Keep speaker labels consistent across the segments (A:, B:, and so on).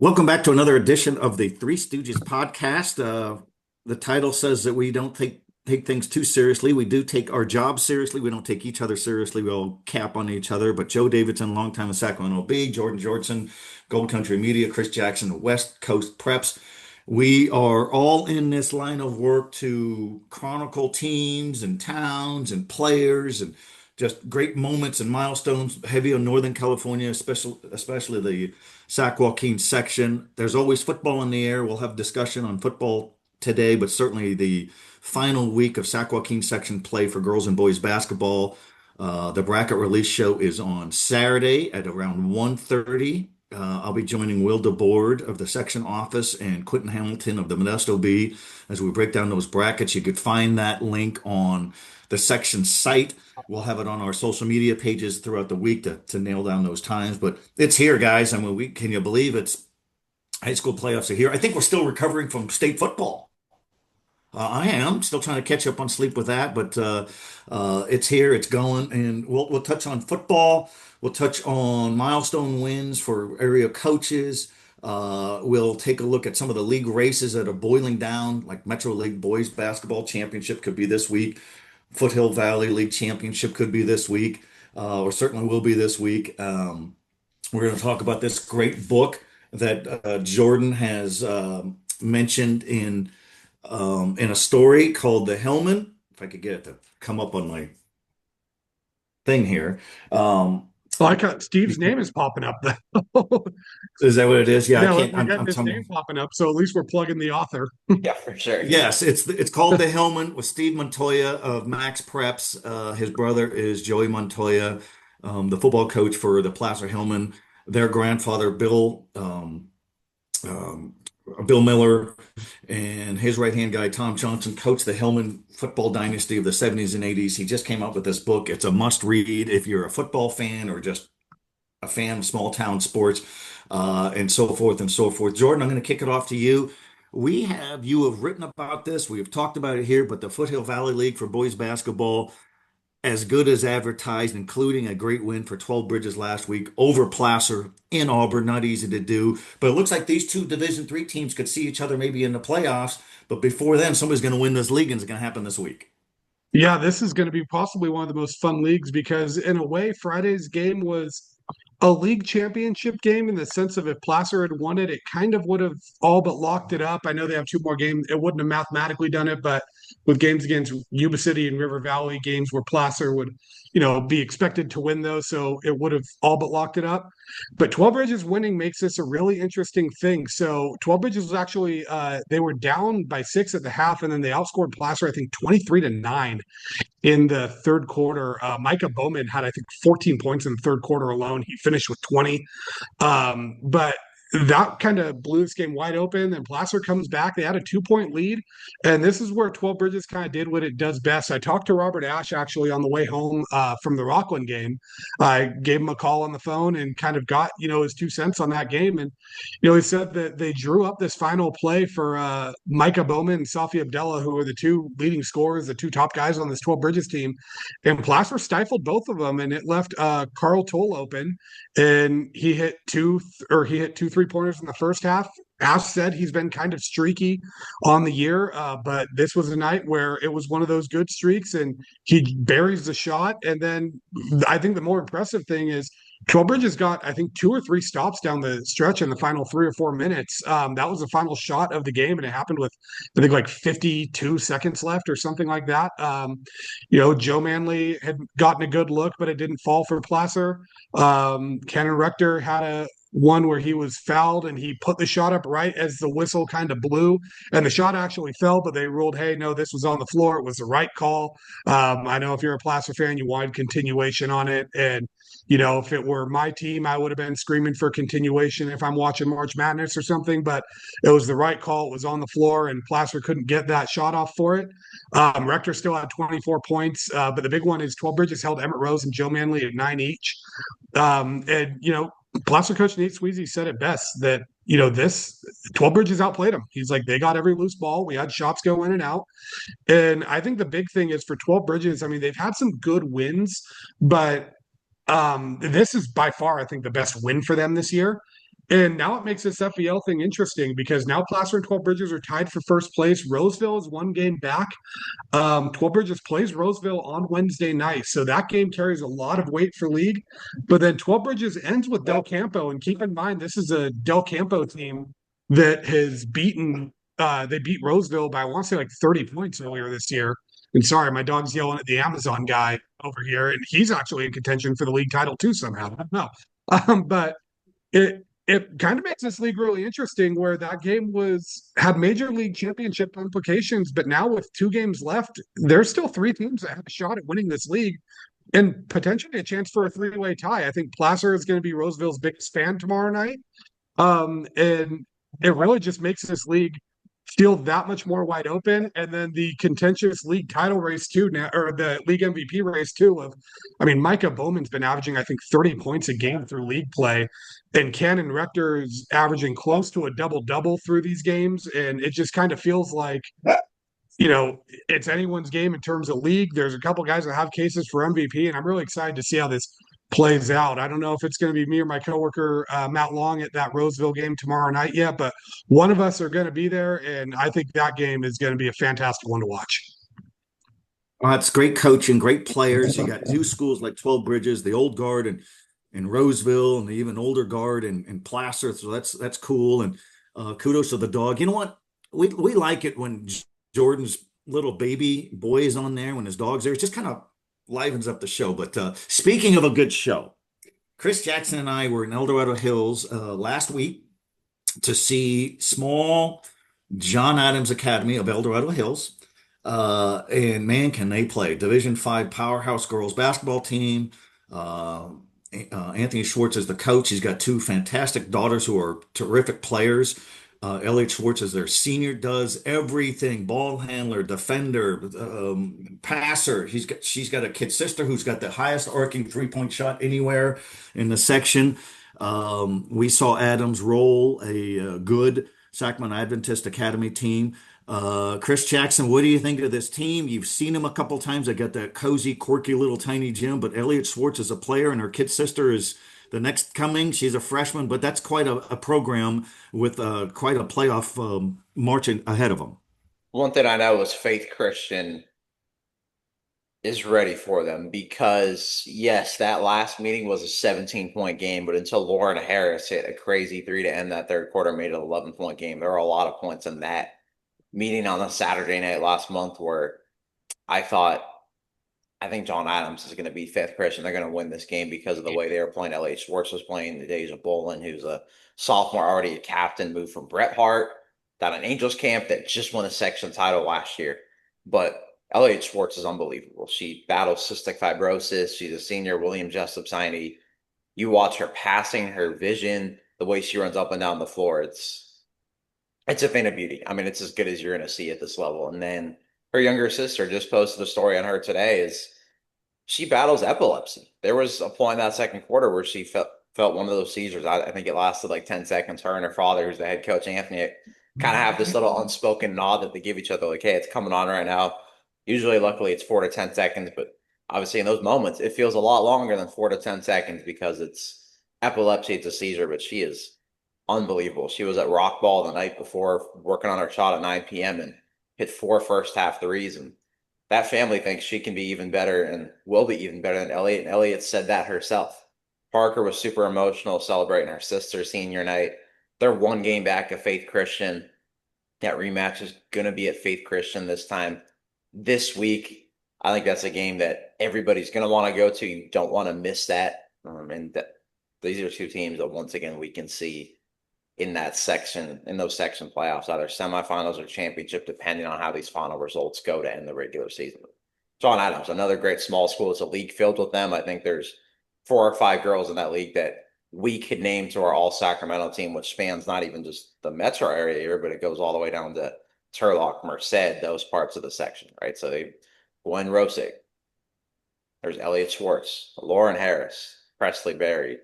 A: Welcome back to another edition of the Three Stooges podcast. The title says that we don't take things too seriously. We do take our jobs seriously. We don't take each other seriously. We all cap on each other. But Joe Davidson, longtime with Sacramento B, Jordan Georgeson, Gold Country Media, Chris Jackson, West Coast Preps. We are all in this line of work to chronicle teams and towns and players and just great moments and milestones, heavy on Northern California, especially the Sac-Joaquin section. There's always football in the air. We'll have discussion on football today, but certainly the final week of Sac-Joaquin section play for girls and boys basketball. The bracket release show is on Saturday at around 1:30. I'll be joining Will DeBoard of the section office and Quentin Hamilton of the Modesto Bee as we break down those brackets. You could find that link on the section site. We'll have it on our social media pages throughout the week to nail down those times. But it's here, guys. I mean, can you believe it's high school playoffs are here? I think we're still recovering from state football. I am still trying to catch up on sleep with that, but it's here, it's going, and we'll touch on football. We'll touch on milestone wins for area coaches. We'll take a look at some of the league races that are boiling down, like Metro League Boys Basketball Championship could be this week. Foothill Valley League Championship could be this week, or certainly will be this week. We're going to talk about this great book that Jordan has mentioned in a story called The Hillman. If I could get it to come up on my thing here.
B: Steve's name is popping up though.
A: Is that what it is? Yeah, I
B: Yeah,
A: can't.
B: we're getting
A: I'm
B: his name
A: telling.
B: popping up, so at least we're plugging the author.
C: Yeah, for sure.
A: Yes, it's called The Hillman with Steve Montoya of Max Preps. His brother is Joey Montoya, the football coach for the Placer Hillman. Their grandfather, um, Bill Miller, and his right-hand guy, Tom Johnson, coached the Hillman football dynasty of the 70s and 80s. He just came out with this book. It's a must-read if you're a football fan or just a fan of small town sports, and so forth and so forth. Jordan, I'm going to kick it off to you. You have written about this. We have talked about it here, but the Foothill Valley League for boys basketball, as good as advertised, including a great win for 12 Bridges last week over Placer in Auburn. Not easy to do, but it looks like these two Division III teams could see each other maybe in the playoffs. But before then, somebody's going to win this league, and it's going to happen this week.
B: Yeah, this is going to be possibly one of the most fun leagues because, in a way, Friday's game was a league championship game in the sense of if Placer had won it, it kind of would have all but locked it up. I know they have two more games. It wouldn't have mathematically done it, but with games against Yuba City and River Valley, games where Placer would, be expected to win those, so it would have all but locked it up. But 12 Bridges winning makes this a really interesting thing. So 12 Bridges was actually they were down by 6 at the half, and then they outscored Placer, I think, 23-9 in the third quarter. Micah Bowman had, I think, 14 points in the third quarter alone. He finished with 20. But that kind of blew this game wide open. Then Placer comes back. They had a 2-point lead. And this is where 12 Bridges kind of did what it does best. I talked to Robert Ash actually on the way home from the Rockland game. I gave him a call on the phone and kind of got, his 2 cents on that game. And, he said that they drew up this final play for Micah Bowman and Safi Abdallah, who are the two leading scorers, the two top guys on this 12 Bridges team. And Placer stifled both of them, and it left Carl Toll open, and he hit two 3-pointers in the first half. Ash said he's been kind of streaky on the year, but this was a night where it was one of those good streaks, and he buries the shot. And then I think the more impressive thing is 12 Bridges got, I think, 2 or 3 stops down the stretch in the final 3 or 4 minutes. That was the final shot of the game, and it happened with, I think, like 52 seconds left or something like that. Joe Manley had gotten a good look, but it didn't fall for Placer. Cannon Rector had a one where he was fouled and he put the shot up right as the whistle kind of blew, and the shot actually fell, but they ruled, hey, no, this was on the floor. It was the right call. I know if you're a Placer fan, you wanted continuation on it. And, if it were my team, I would have been screaming for continuation if I'm watching March Madness or something, but it was the right call. It was on the floor, and Placer couldn't get that shot off for it. Rector still had 24 points, but the big one is 12 Bridges held Emmett Rose and Joe Manley at 9 each. Placer coach Nate Sweezy said it best that, this 12 Bridges outplayed them. He's like, they got every loose ball. We had shots go in and out. And I think the big thing is for 12 Bridges, I mean, they've had some good wins, but this is by far, I think, the best win for them this year. And now it makes this FEL thing interesting because now Placer and 12 Bridges are tied for first place. Roseville is one game back. 12 Bridges plays Roseville on Wednesday night. So that game carries a lot of weight for league. But then 12 Bridges ends with Del Campo. And keep in mind, this is a Del Campo team that has they beat Roseville by, I want to say, like 30 points earlier this year. And sorry, my dog's yelling at the Amazon guy over here. And he's actually in contention for the league title too, somehow. I don't know. But it kind of makes this league really interesting where that game had major league championship implications, but now with 2 games left, there's still 3 teams that have a shot at winning this league and potentially a chance for a 3-way tie. I think Placer is going to be Roseville's biggest fan tomorrow night. And it really just makes this league feel that much more wide open. And then the contentious league title race too now, or the league MVP race too. I mean, Micah Bowman's been averaging, I think, 30 points a game through league play, and Cannon Rector's averaging close to a double-double through these games. And it just kind of feels like, it's anyone's game in terms of league. There's a couple guys that have cases for MVP, and I'm really excited to see how this plays out. I don't know if it's going to be me or my coworker Matt Long at that Roseville game tomorrow night yet, but one of us are going to be there, and I think that game is going to be a fantastic one to watch.
A: It's great coaching, great players. You got new schools like 12 Bridges, the old guard, and Roseville, and the even older guard and Placer. So that's cool. And kudos to the dog. You know what? We like it when Jordan's little baby boy is on there, when his dog's there. It just kind of livens up the show. But speaking of a good show, Chris Jackson and I were in El Dorado Hills last week to see small John Adams Academy of El Dorado Hills. And man, can they play. Division 5 powerhouse girls basketball team. Anthony Schwartz is the coach. He's got 2 fantastic daughters who are terrific players. Elliot Schwartz is their senior, does everything: ball handler, defender, passer. She's got a kid sister who's got the highest arcing 3-point shot anywhere in the section. We saw Adams roll a good Sacramento Adventist Academy team. Chris Jackson, what do you think of this team? You've seen him a couple times. I got that cozy, quirky little tiny gym, but Elliot Schwartz is a player, and her kid sister is the next coming. She's a freshman, but that's quite a program with quite a playoff marching ahead of them.
C: One thing I know is Faith Christian is ready for them because, yes, that last meeting was a 17-point game, but until Lauren Harris hit a crazy 3 to end that third quarter, made it an 11-point game. There were a lot of points in that meeting on a Saturday night last month where I thought, I think John Adams is going to beat Faith Christian. They're going to win this game because of the way they were playing. Elliot Schwartz was playing. The days of Bolin, who's a sophomore, already a captain, moved from Bret Hart down an Angels camp that just won a section title last year. But Elliot Schwartz is unbelievable. She battles cystic fibrosis. She's a senior, William Jessup signee. You watch her passing, her vision, the way she runs up and down the floor. It's a thing of beauty. I mean, it's as good as you're going to see at this level. And then her younger sister just posted a story on her today. Is she battles epilepsy. There was a point in that second quarter where she felt one of those seizures. I think it lasted like 10 seconds. Her and her father, who's the head coach, Anthony, kind of have this little unspoken nod that they give each other, like, hey, it's coming on right now. Usually, luckily, it's 4 to 10 seconds, but obviously in those moments, it feels a lot longer than 4 to 10 seconds because it's epilepsy, it's a seizure, but she is unbelievable. She was at Rock Ball the night before working on her shot at 9 p.m. and hit 4 first-half threes, and that family thinks she can be even better and will be even better than Elliot, and Elliot said that herself. Parker was super emotional celebrating her sister's senior night. They're 1 game back of Faith Christian. That rematch is going to be at Faith Christian this time this week. I think that's a game that everybody's going to want to go to. You don't want to miss that. These are 2 teams that, once again, we can see in that section, in those section playoffs, either semifinals or championship, depending on how these final results go to end the regular season. John Adams, another great small school. It's a league filled with them. I think there's 4 or 5 girls in that league that we could name to our all Sacramento team, which spans not even just the metro area here, but it goes all the way down to Turlock, Merced, those parts of the section, right? So they, Gwen Rosick, there's Elliot Schwartz, Lauren Harris, Presley Berry,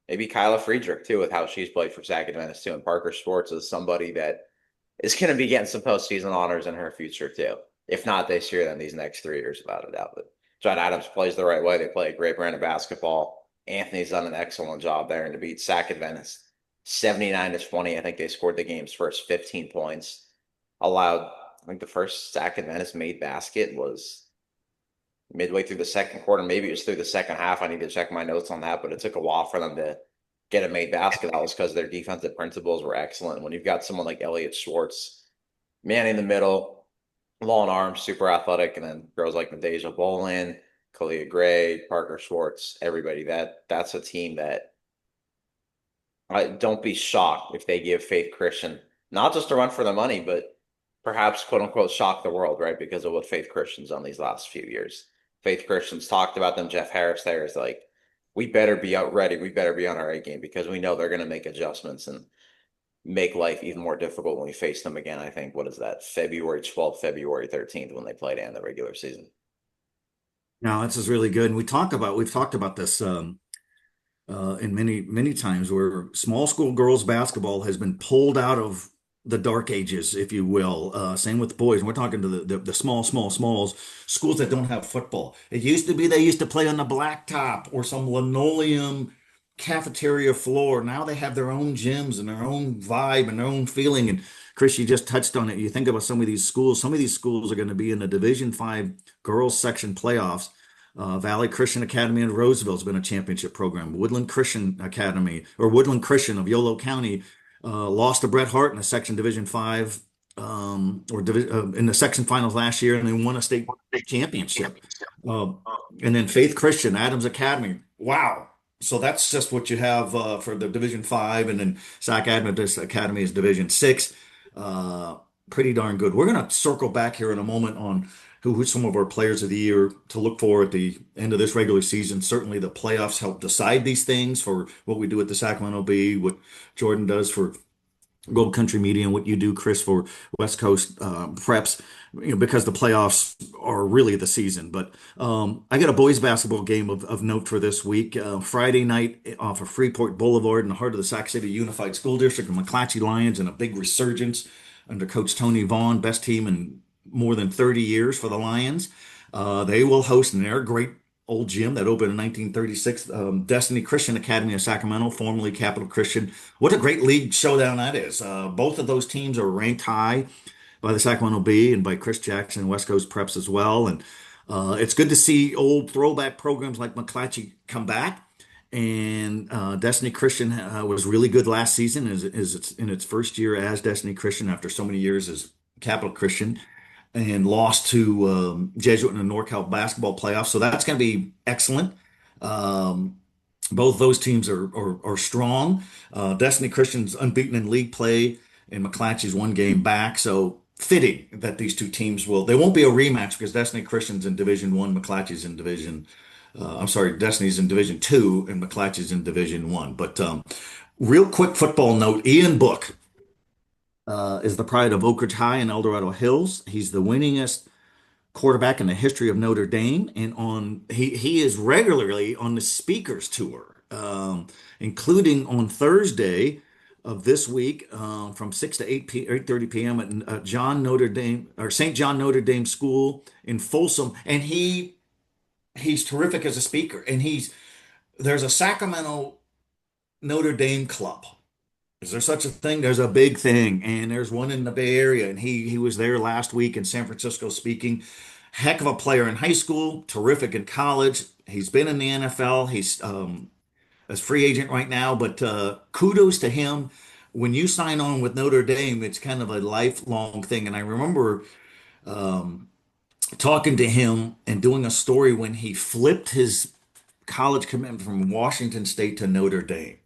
C: maybe Kyla Friedrich too, with how she's played for Sac Adventist too. And Parker Schwartz is somebody that is going to be getting some postseason honors in her future too. If not this year, then these next 3 years, without a doubt. But John Adams plays the right way. They play a great brand of basketball. Anthony's done an excellent job there, and to beat Sac Adventist 79-20. I think they scored the game's first 15 points. Allowed, I think the first Sac and Venice made basket was midway through the second quarter. Maybe it was through the second half. I need to check my notes on that, but it took a while for them to get a made basket. That was because their defensive principles were excellent. When you've got someone like Elliott Schwartz, man in the middle, long arms, super athletic, and then girls like Nadeja Bolin, Kalia Gray, Parker Schwartz, everybody. That's a team that don't be shocked if they give Faith Christian not just a run for the money, but perhaps quote unquote shock the world, right? Because of what Faith Christian's done these last few years. Faith Christian's talked about them. Jeff Harris there is like, we better be out ready. We better be on our A game because we know they're going to make adjustments and make life even more difficult when we face them again. I think, what is that? February 12th, February 13th when they play to end the regular season.
A: Now, this is really good. And we've talked about this in many times where small school girls basketball has been pulled out of the dark ages, if you will. Same with the boys. And we're talking to the smalls, schools that don't have football. It used to be they used to play on the blacktop or some linoleum cafeteria floor. Now they have their own gyms and their own vibe and their own feeling. And Chris, you just touched on it. You think about some of these schools. Some of these schools are going to be in the Division 5 girls section playoffs. Valley Christian Academy in Roseville has been a championship program. Woodland Christian Academy or Woodland Christian of Yolo County lost to Bret Hart in the section Division 5 in the section finals last year, and they won a state championship. Uh, and then Faith Christian, Adams Academy. Wow. So that's just what you have for the Division 5, and then Sac Adventist Academy is Division 6. Uh, Pretty darn good. We're going to circle back here in a moment on who some of our players of the year to look for at the end of this regular season. Certainly the playoffs help decide these things for what we do at the Sacramento Bee, what Jordan does for Gold Country Media, and what you do, Chris, for West Coast preps, because the playoffs are really the season. But I got a boys basketball game of note for this week. Friday night off of Freeport Boulevard in the heart of the Sac City Unified School District, the McClatchy Lions and a big resurgence under Coach Tony Vaughn, best team in more than 30 years for the Lions. They will host in their great old gym that opened in 1936, Destiny Christian Academy of Sacramento, formerly Capital Christian. What a great league showdown that is. Both of those teams are ranked high by the Sacramento Bee and by Chris Jackson and West Coast Preps as well. And it's good to see old throwback programs like McClatchy come back. And Destiny Christian was really good last season, is it's in its first year as Destiny Christian after so many years as Capital Christian, and lost to Jesuit in the NorCal basketball playoffs. So that's going to be excellent. Um, both those teams are strong. Destiny Christian's unbeaten in league play, and McClatchy's one game back. So fitting that these two teams will. They won't be a rematch because Destiny Christian's in Division 1, McClatchy's in Division. I'm sorry, Destiny's in Division 2, and McClatchy's in Division 1. But real quick football note: Ian Book is the pride of Oak Ridge High and El Dorado Hills. He's the winningest quarterback in the history of Notre Dame, and he is regularly on the speakers tour, including on Thursday of this week from 6 to 8:30 p.m. at John Notre Dame or St. John Notre Dame School in Folsom, and he's terrific as a speaker, and there's a Sacramento Notre Dame club. Is there such a thing? There's a big thing, and there's one in the Bay Area, and he was there last week in San Francisco speaking. Heck of a player in high school, terrific in college. He's been in the NFL. He's a free agent right now, but kudos to him. When you sign on with Notre Dame, it's kind of a lifelong thing. And I remember talking to him and doing a story when he flipped his college commitment from Washington State to Notre Dame.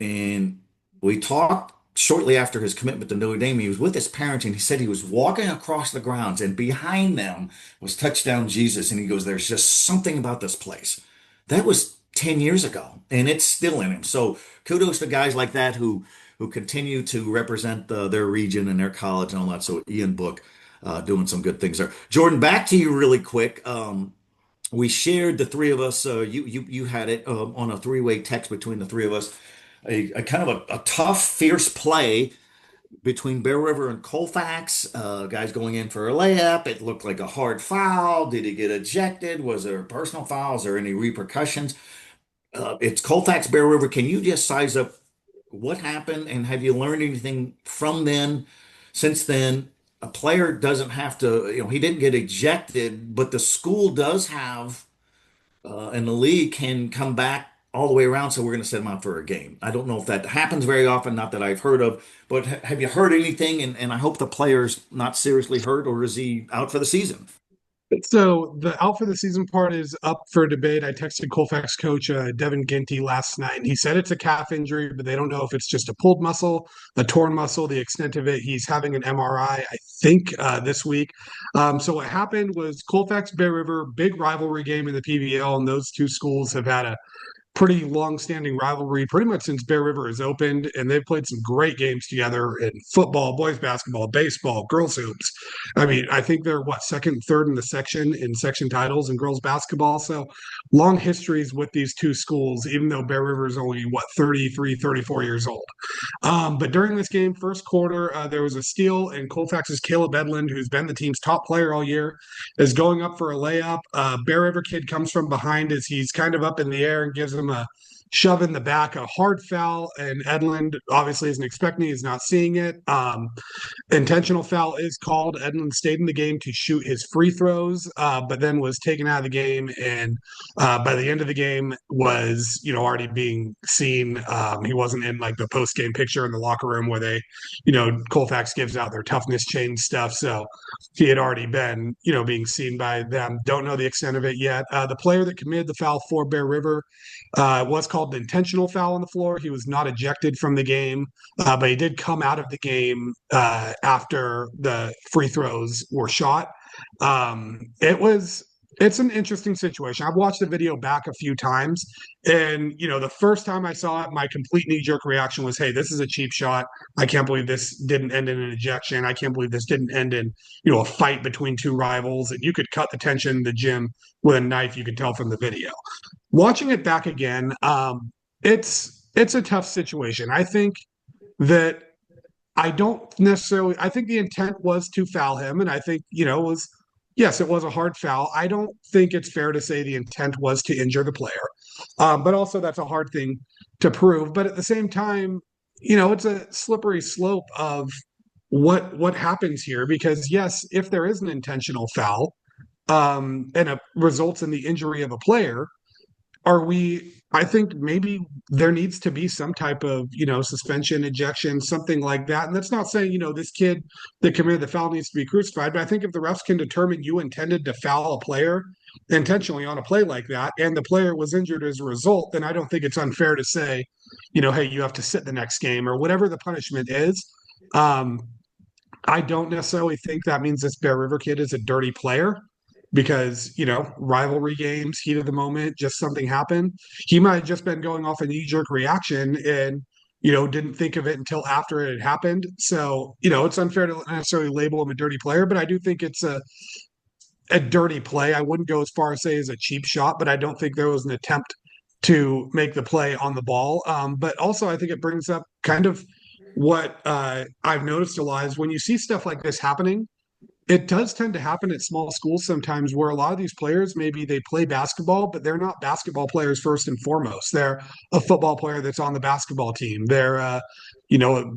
A: And we talked shortly after his commitment to Notre Dame. He was with his parents, and he said he was walking across the grounds, and behind them was Touchdown Jesus. And he goes, "There's just something about this place." That was 10 years ago, and it's still in him. So kudos to guys like that who continue to represent their region and their college and all that. So Ian Book doing some good things there. Jordan, back to you really quick. We shared, the three of us. You had it on a three-way text between the three of us. A kind of a tough, fierce play between Bear River and Colfax. Guys going in for a layup. It looked like a hard foul. Did he get ejected? Was there a personal foul? Is there any repercussions? It's Colfax Bear River. Can you just size up What happened, and have you learned anything from then? Since then, a player doesn't have to, he didn't get ejected, but the school does have, and the league can come back all the way around. So we're going to set him out for a game. I don't know if that happens very often, not that I've heard of, but have you heard anything? And I hope the player's not seriously hurt, or is he out for the season?
B: So the out for the season part is up for debate. I texted Colfax coach Devin Ginty last night, and he said it's a calf injury, but they don't know if it's just a pulled muscle, a torn muscle, the extent of it. He's having an MRI, I think, this week. So what happened was Colfax Bear River, big rivalry game in the PBL, and those two schools have had a pretty long-standing rivalry pretty much since Bear River has opened, and they've played some great games together in football, boys basketball, baseball, girls hoops. I mean, I think they're second, third in the section in section titles in girls basketball. So long histories with these two schools, even though Bear River is only 33, 34 years old. But during this game, first quarter, there was a steal, and Colfax's Caleb Edlund, who's been the team's top player all year, is going up for a layup. Bear River kid comes from behind as he's kind of up in the air and gives him a shove in the back, a hard foul, and Edlund obviously isn't expecting, he's not seeing it. Intentional foul is called. Edlund stayed in the game to shoot his free throws, but then was taken out of the game, and by the end of the game was already being seen. He wasn't in like the post game picture in the locker room where they, Colfax gives out their toughness chain stuff. So he had already been being seen by them. Don't know the extent of it yet. The player that committed the foul for Bear River was called an intentional foul on the floor. He was not ejected from the game, but he did come out of the game after the free throws were shot. It's an interesting situation. I've watched the video back a few times, and the first time I saw it, my complete knee-jerk reaction was, "Hey, this is a cheap shot. I can't believe this didn't end in an ejection. I can't believe this didn't end in a fight between two rivals." And you could cut the tension in the gym with a knife. You could tell from the video. Watching it back again, it's a tough situation. I think that I don't necessarily. I think the intent was to foul him, and I think it was. Yes, it was a hard foul. I don't think it's fair to say the intent was to injure the player, but also that's a hard thing to prove. But at the same time, it's a slippery slope of what happens here because yes, if there is an intentional foul, and it results in the injury of a player, I think maybe there needs to be some type of suspension, ejection, something like that. And that's not saying this kid that committed the foul needs to be crucified, but I think if the refs can determine you intended to foul a player intentionally on a play like that and the player was injured as a result, then I don't think it's unfair to say hey, you have to sit the next game or whatever the punishment is. um I don't necessarily think that means this Bear River kid is a dirty player because, rivalry games, heat of the moment, just something happened. He might have just been going off a knee jerk reaction and, didn't think of it until after it had happened. So, it's unfair to necessarily label him a dirty player, but I do think it's a dirty play. I wouldn't go as far as say as a cheap shot, but I don't think there was an attempt to make the play on the ball. But also, I think it brings up kind of what I've noticed a lot is when you see stuff like this happening, it does tend to happen at small schools sometimes where a lot of these players, maybe they play basketball, but they're not basketball players first and foremost. They're a football player that's on the basketball team. They're a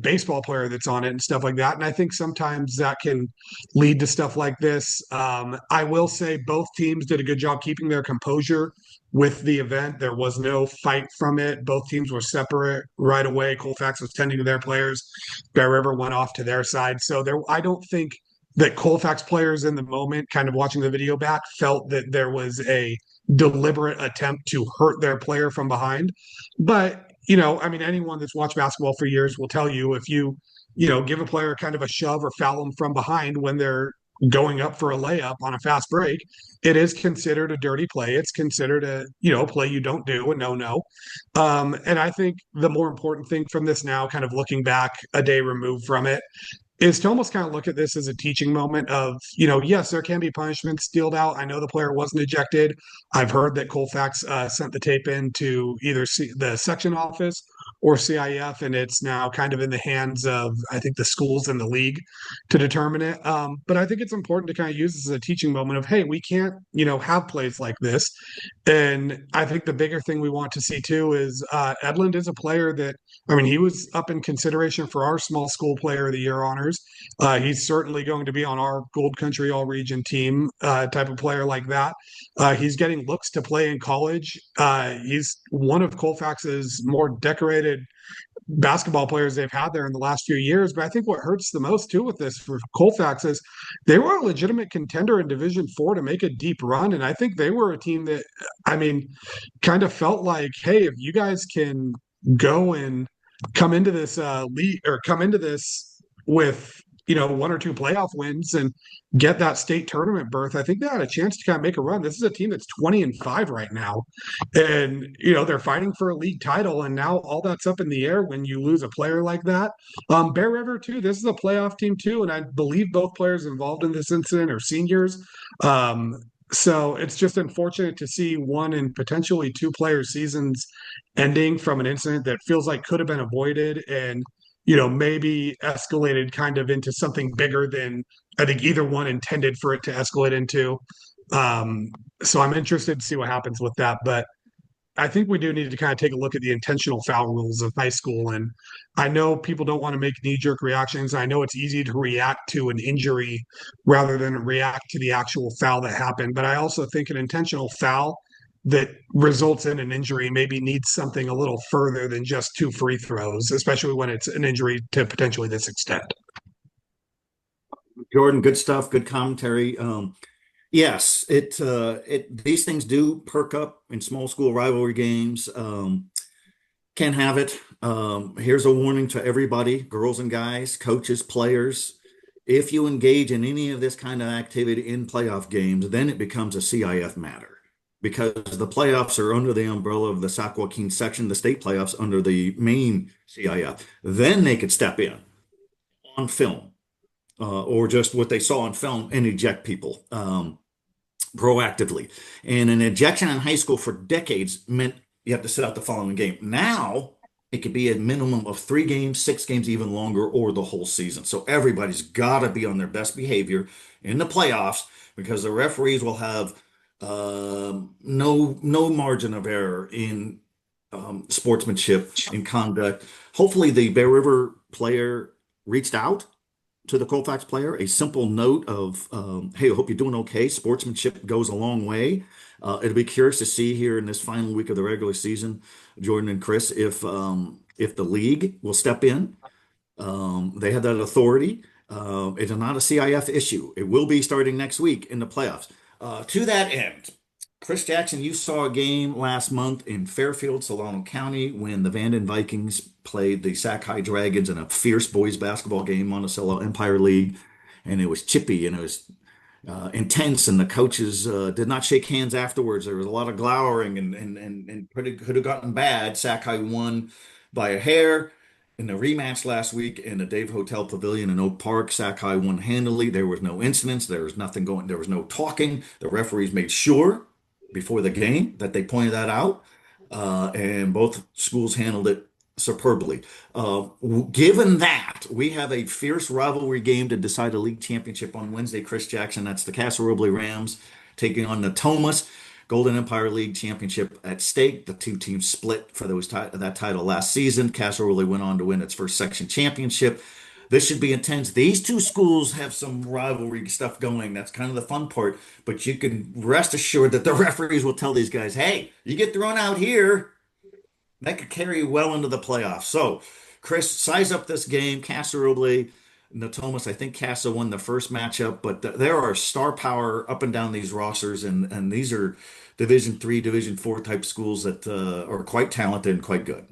B: baseball player that's on it and stuff like that. And I think sometimes that can lead to stuff like this. I will say both teams did a good job keeping their composure with the event. There was no fight from it. Both teams were separate right away. Colfax was tending to their players. Bear River went off to their side. So I don't think that Colfax players in the moment, kind of watching the video back, felt that there was a deliberate attempt to hurt their player from behind. But, anyone that's watched basketball for years will tell you if you, give a player kind of a shove or foul them from behind when they're going up for a layup on a fast break, it is considered a dirty play. It's considered a, play you don't do, a no-no. And I think the more important thing from this now, kind of looking back a day removed from it, is to almost kind of look at this as a teaching moment of, yes, there can be punishments dealt out. I know the player wasn't ejected. I've heard that Colfax sent the tape in to either the section office or CIF, and it's now kind of in the hands of, I think, the schools and the league to determine it. But I think it's important to kind of use this as a teaching moment of, hey, we can't, have plays like this. And I think the bigger thing we want to see too is Edlund is a player that, I mean, he was up in consideration for our small school player of the year honors. He's certainly going to be on our Gold Country All Region team, type of player like that. He's getting looks to play in college. He's one of Colfax's more decorated basketball players they've had there in the last few years. But I think what hurts the most too with this for Colfax is they were a legitimate contender in Division 4 to make a deep run. And I think they were a team that, I mean, kind of felt like, hey, if you guys can go and come into this league or come into this with, one or two playoff wins and get that state tournament berth, I think they had a chance to kind of make a run. This is a team that's 20-5 right now. And, they're fighting for a league title. And now all that's up in the air when you lose a player like that. Bear River, too, this is a playoff team, too. And I believe both players involved in this incident are seniors. So it's just unfortunate to see one and potentially two player seasons ending from an incident that feels like could have been avoided and, maybe escalated kind of into something bigger than I think either one intended for it to escalate into. So I'm interested to see what happens with that. But I think we do need to kind of take a look at the intentional foul rules of high school. And I know people don't want to make knee-jerk reactions. I know it's easy to react to an injury rather than react to the actual foul that happened. But I also think an intentional foul that results in an injury maybe needs something a little further than just two free throws, especially when it's an injury to potentially this extent.
A: Jordan, good stuff, good commentary. Yes, these things do perk up in small school rivalry games. Can have it. Here's a warning to everybody, girls and guys, coaches, players. If you engage in any of this kind of activity in playoff games, then it becomes a CIF matter because the playoffs are under the umbrella of the Sac-Joaquin Section, the state playoffs under the main CIF. Then they could step in on film, or just what they saw on film and eject people. Proactively. And an ejection in high school for decades meant you have to sit out the following game. Now it could be a minimum of 3 games, 6 games, even longer, or the whole season. So everybody's got to be on their best behavior in the playoffs because the referees will have no margin of error in sportsmanship, in conduct. Hopefully, the Bear River player reached out to the Colfax player, a simple note of, hey, I hope you're doing okay. Sportsmanship goes a long way. It'll be curious to see here in this final week of the regular season, Jordan and Chris, if the league will step in. They have that authority. It's not a CIF issue. It will be starting next week in the playoffs. To that end, Chris Jackson, you saw a game last month in Fairfield, Solano County, when the Vanden Vikings played the Sac High Dragons in a fierce boys basketball game, Monticello Empire League, and it was chippy and it was intense, and the coaches did not shake hands afterwards. There was a lot of glowering, and pretty could have gotten bad. Sac High won by a hair. In the rematch last week in the Dave Hotel Pavilion in Oak Park, Sac High won handily. There was no incidents. There was nothing going. There was no talking. The referees made sure before the game that they pointed that out, and both schools handled it superbly. Given that we have a fierce rivalry game to decide a league championship on Wednesday, Chris Jackson, that's the Casa Roble Rams taking on the Thomas. Golden Empire League championship at stake. The two teams split for that title last season. Casa Roble went on to win its first section championship. This should be intense. These two schools have some rivalry stuff going. That's kind of the fun part. But you can rest assured that the referees will tell these guys, hey, you get thrown out here, that could carry you well into the playoffs. So, Chris, size up this game. Casa Roble, Natomas. I think Casa won the first matchup, but there are star power up and down these rosters, and these are Division 3, Division 4 type schools that are quite talented and quite good.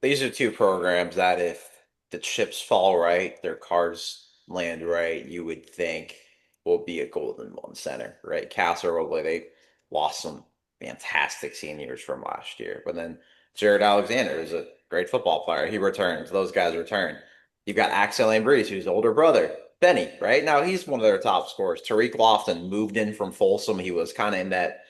C: These are two programs that if the chips fall right, their cards land right, you would think will be a Golden One center, right? Casa Roble, they lost some fantastic seniors from last year, but then Jared Alexander is a great football player. He returns. Those guys return. You've got Axel Ambrise, who's older brother, Benny, right? Now he's one of their top scorers. Tariq Lofton moved in from Folsom. He was kind of in that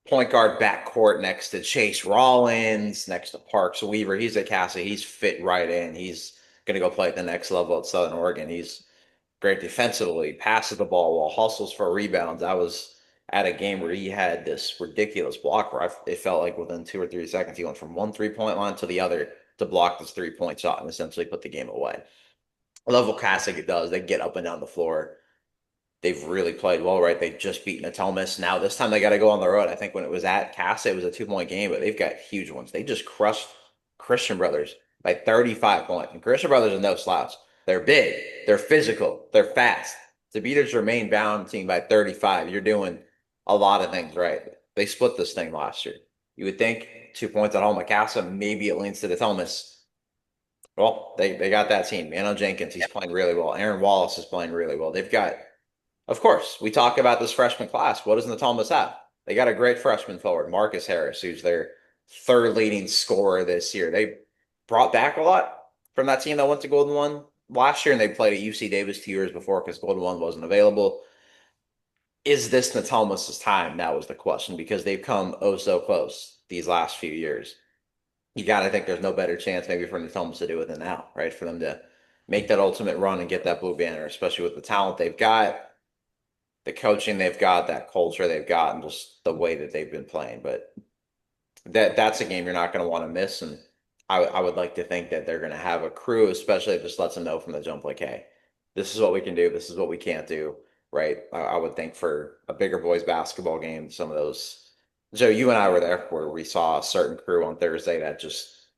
C: point guard backcourt next to Chase Rollins, next to Parks Weaver. He's at Casa. He's fit right in. He's going to go play at the next level at Southern Oregon. He's great defensively, passes the ball well, hustles for rebounds. I was at a game where he had this ridiculous block where it felt like within 2 or 3 seconds he went from one 3-point line to the other to block this 3-point shot and essentially put the game away. I love what Kasich does. They get up and down the floor. They've really played well, right? They've just beaten Atomas. Now this time they got to go on the road. I think when it was at Casa, it was a 2-point game, but they've got huge ones. They just crushed Christian Brothers by 35 points. And Christian Brothers is no slouch. They're big, they're physical, they're fast. To beat a Jermaine Bound team by 35, you're doing a lot of things right. They split this thing last year. You would think 2 points at home at Casa, maybe it leans to the Thomas. Well, they got that team. Mano Jenkins, he's playing really well. Aaron Wallace is playing really well. They've got, of course, we talk about this freshman class. What does Natomas have? They got a great freshman forward, Marcus Harris, who's their third leading scorer this year. They brought back a lot from that team that went to Golden One last year, and they played at UC Davis 2 years before because Golden One wasn't available. Is this Natomas' time? That was the question because they've come oh so close these last few years. You got to think there's no better chance maybe for Natomas to do it than now, right? For them to make that ultimate run and get that blue banner, especially with the talent they've got, the coaching they've got, that culture they've got, and just the way that they've been playing. But that's a game you're not going to want to miss. And I would like to think that they're going to have a crew, especially if it just lets them know from the jump, like, hey, this is what we can do, this is what we can't do, right? I would think for a bigger boys basketball game, some of those. Joe, you and I were there where we saw a certain crew on Thursday that just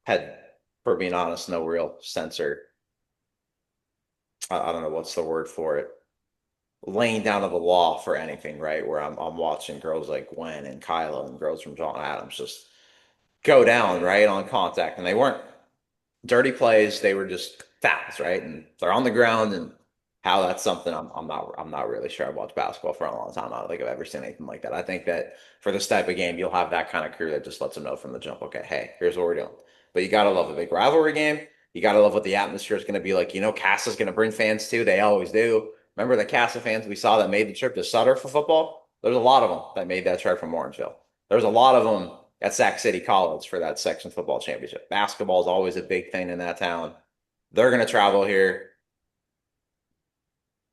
C: had, for being honest, no real sensor. I don't know what's the word for it, laying down of the law for anything, right? Where I'm watching girls like Gwen and Kyla and girls from John Adams just go down, right, on contact. And they weren't dirty plays, they were just fouls, right? And they're on the ground and how that's something I'm not really sure. I've watched basketball for a long time. I don't think I've ever seen anything like that. I think that for this type of game, you'll have that kind of crew that just lets them know from the jump, okay, hey, here's what we're doing. But you gotta love a big rivalry game. You gotta love what the atmosphere is gonna be like. You know, Casa's gonna bring fans too. They always do. Remember the Casa fans we saw that made the trip to Sutter for football? There's a lot of them that made that trip from Orangeville. There's a lot of them at Sac City College for that section football championship. Basketball is always a big thing in that town. They're going to travel here.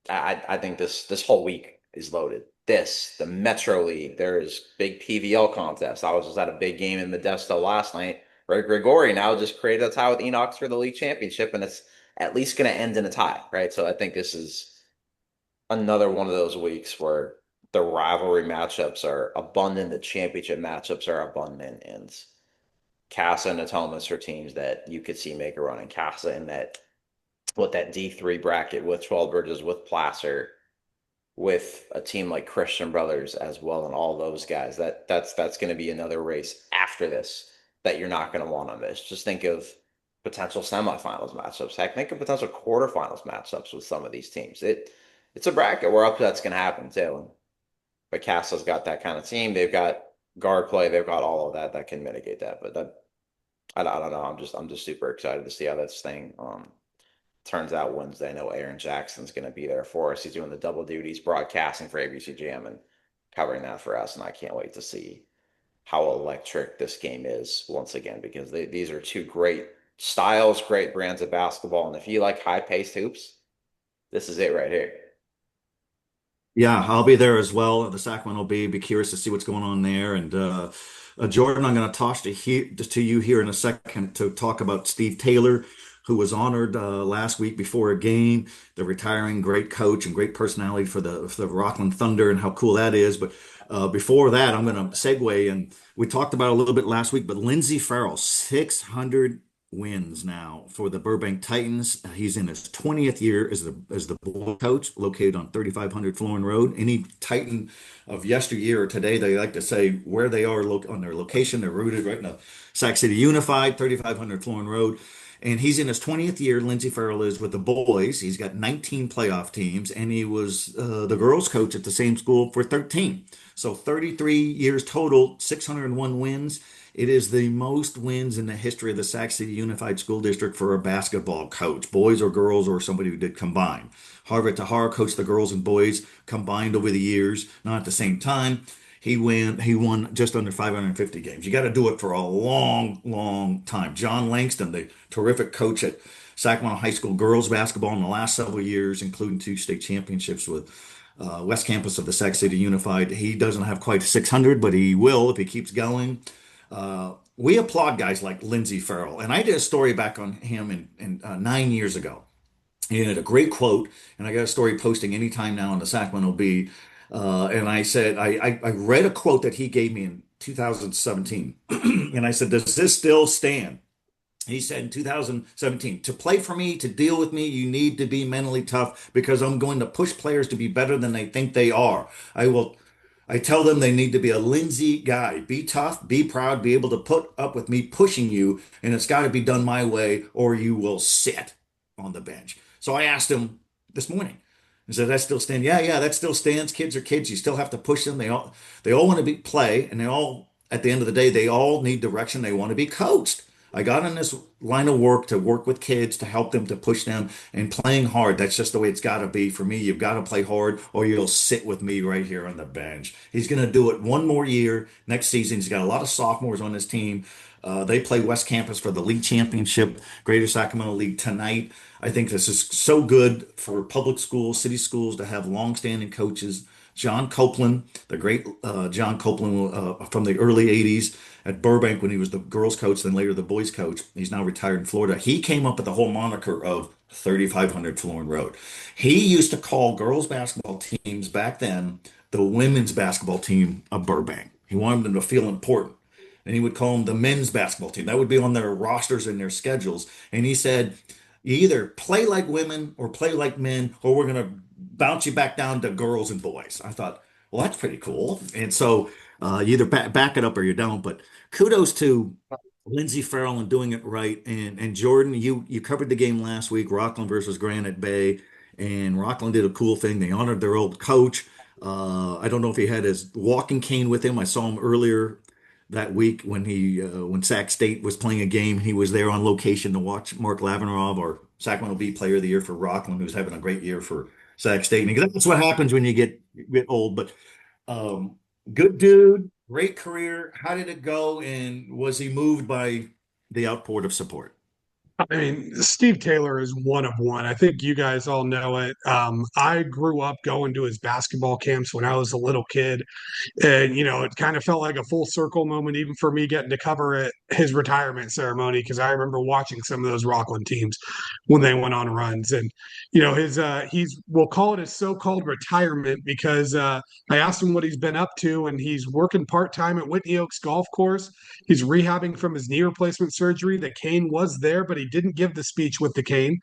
C: I think this whole week is loaded. The Metro League, there's big PVL contests. I was just at a big game in Modesto last night. Ray Grigori now just created a tie with Enox for the league championship, and it's at least going to end in a tie, right? So I think this is another one of those weeks where the rivalry matchups are abundant, the championship matchups are abundant, and Casa and Natomas are teams that you could see make a run in Casa in that D3 bracket with 12 Bridges, with Placer, with a team like Christian Brothers as well, and all those guys. That's going to be another race after this that you're not going to want to miss. Just think of potential semifinals matchups. Heck, think of potential quarterfinals matchups with some of these teams. It's a bracket where up that's going to happen too. But Casa's got that kind of team. They've got guard play. They've got all of that can mitigate that. But I don't know. I'm just super excited to see how this thing turns out Wednesday. I know Aaron Jackson's going to be there for us. He's doing the double duties, broadcasting for ABC Jam and covering that for us. And I can't wait to see how electric this game is once again, because these are two great styles, great brands of basketball. And if you like high-paced hoops, this is it right here.
A: Yeah, I'll be there as well. The Sacramento will be curious to see what's going on there. And Jordan, I'm going to toss to you here in a second to talk about Steve Taylor, who was honored last week before a game, the retiring great coach and great personality for the Rockland Thunder, and how cool that is. But before that, I'm going to segue, and we talked about it a little bit last week, but Lindsey Farrell, 600 wins now for the Burbank Titans. He's in his 20th year as the boy coach, located on 3500 Florin Road. Any Titan of yesteryear or today, they like to say where they are on their location. They're rooted right in the Sac City Unified, 3500 Florin Road. And he's in his 20th year. Lindsey Farrell is with the boys. He's got 19 playoff teams, and he was the girls' coach at the same school for 13. So 33 years total, 601 wins. It is the most wins in the history of the Sac City Unified School District for a basketball coach, boys or girls or somebody who did combine. Harvard Tahar coached the girls and boys combined over the years, not at the same time. He won just under 550 games. You got to do it for a long, long time. John Langston, the terrific coach at Sacramento High School girls basketball in the last several years, including two state championships with West Campus of the Sac City Unified. He doesn't have quite 600, but he will if he keeps going. We applaud guys like Lindsey Farrell, and I did a story back on him 9 years ago. He had a great quote, and I got a story posting anytime now on the Sacramento Bee. And I said, I read a quote that he gave me in 2017, and I said, does this still stand? He said in 2017, to play for me, to deal with me, you need to be mentally tough because I'm going to push players to be better than they think they are. I tell them they need to be a Lindsay guy. Be tough, be proud, be able to put up with me pushing you, and it's got to be done my way or you will sit on the bench. So I asked him this morning. I said, that still stand? Yeah, that still stands. Kids are kids. You still have to push them. They all want to play, and at the end of the day, they all need direction. They want to be coached. I got in this line of work to work with kids to help them to push them and playing hard. That's just the way it's got to be for me. You've got to play hard or you'll sit with me right here on the bench. He's going to do it one more year next season. He's got a lot of sophomores on his team. They play West Campus for the league championship, Greater Sacramento League tonight. I think this is so good for public schools, city schools to have longstanding coaches. John Copeland, the great John Copeland from the early 80s at Burbank when he was the girls coach, then later the boys coach. He's now retired in Florida. He came up with the whole moniker of 3500 Florin Road. He used to call girls basketball teams back then the women's basketball team of Burbank. He wanted them to feel important. And he would call them the men's basketball team. That would be on their rosters and their schedules. And he said, you either play like women or play like men, or we're going to bounce you back down to girls and boys. I thought, well, that's pretty cool. And so you either back it up or you don't. But kudos to Lindsey Farrell and doing it right. And Jordan, you covered the game last week, Rockland versus Granite Bay. And Rockland did a cool thing. They honored their old coach. I don't know if he had his walking cane with him. I saw him earlier that week when Sac State was playing a game. He was there on location to watch Mark Lavinov, our Sacramento Bee Player of the Year for Rockland, who's having a great year for Sac State. And that's what happens when you get old. But good dude, great career. How did it go? And was he moved by the outpouring of support?
B: I mean, Steve Taylor is one of one. I think you guys all know it. I grew up going to his basketball camps when I was a little kid. And, it kind of felt like a full circle moment, even for me getting to cover his retirement ceremony, because I remember watching some of those Rockland teams when they went on runs. And, we'll call it his so-called retirement because I asked him what he's been up to, and he's working part-time at Whitney Oaks Golf Course. He's rehabbing from his knee replacement surgery. The cane was there, but he didn't give the speech with the cane.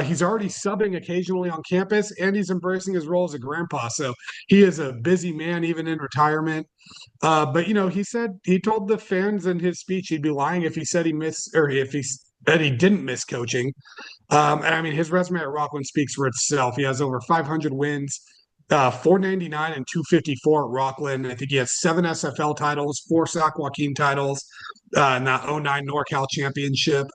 B: He's already subbing occasionally on campus, and he's embracing his role as a grandpa. So he is a busy man, even in retirement. But he told the fans in his speech he'd be lying if he said he missed or if he that he didn't miss coaching. And I mean, his resume at Rockland speaks for itself. He has over 500 wins, 499 and 254 at Rockland. I think he has 7 SFL titles, 4 Sac-Joaquin titles, and that '09 NorCal championship.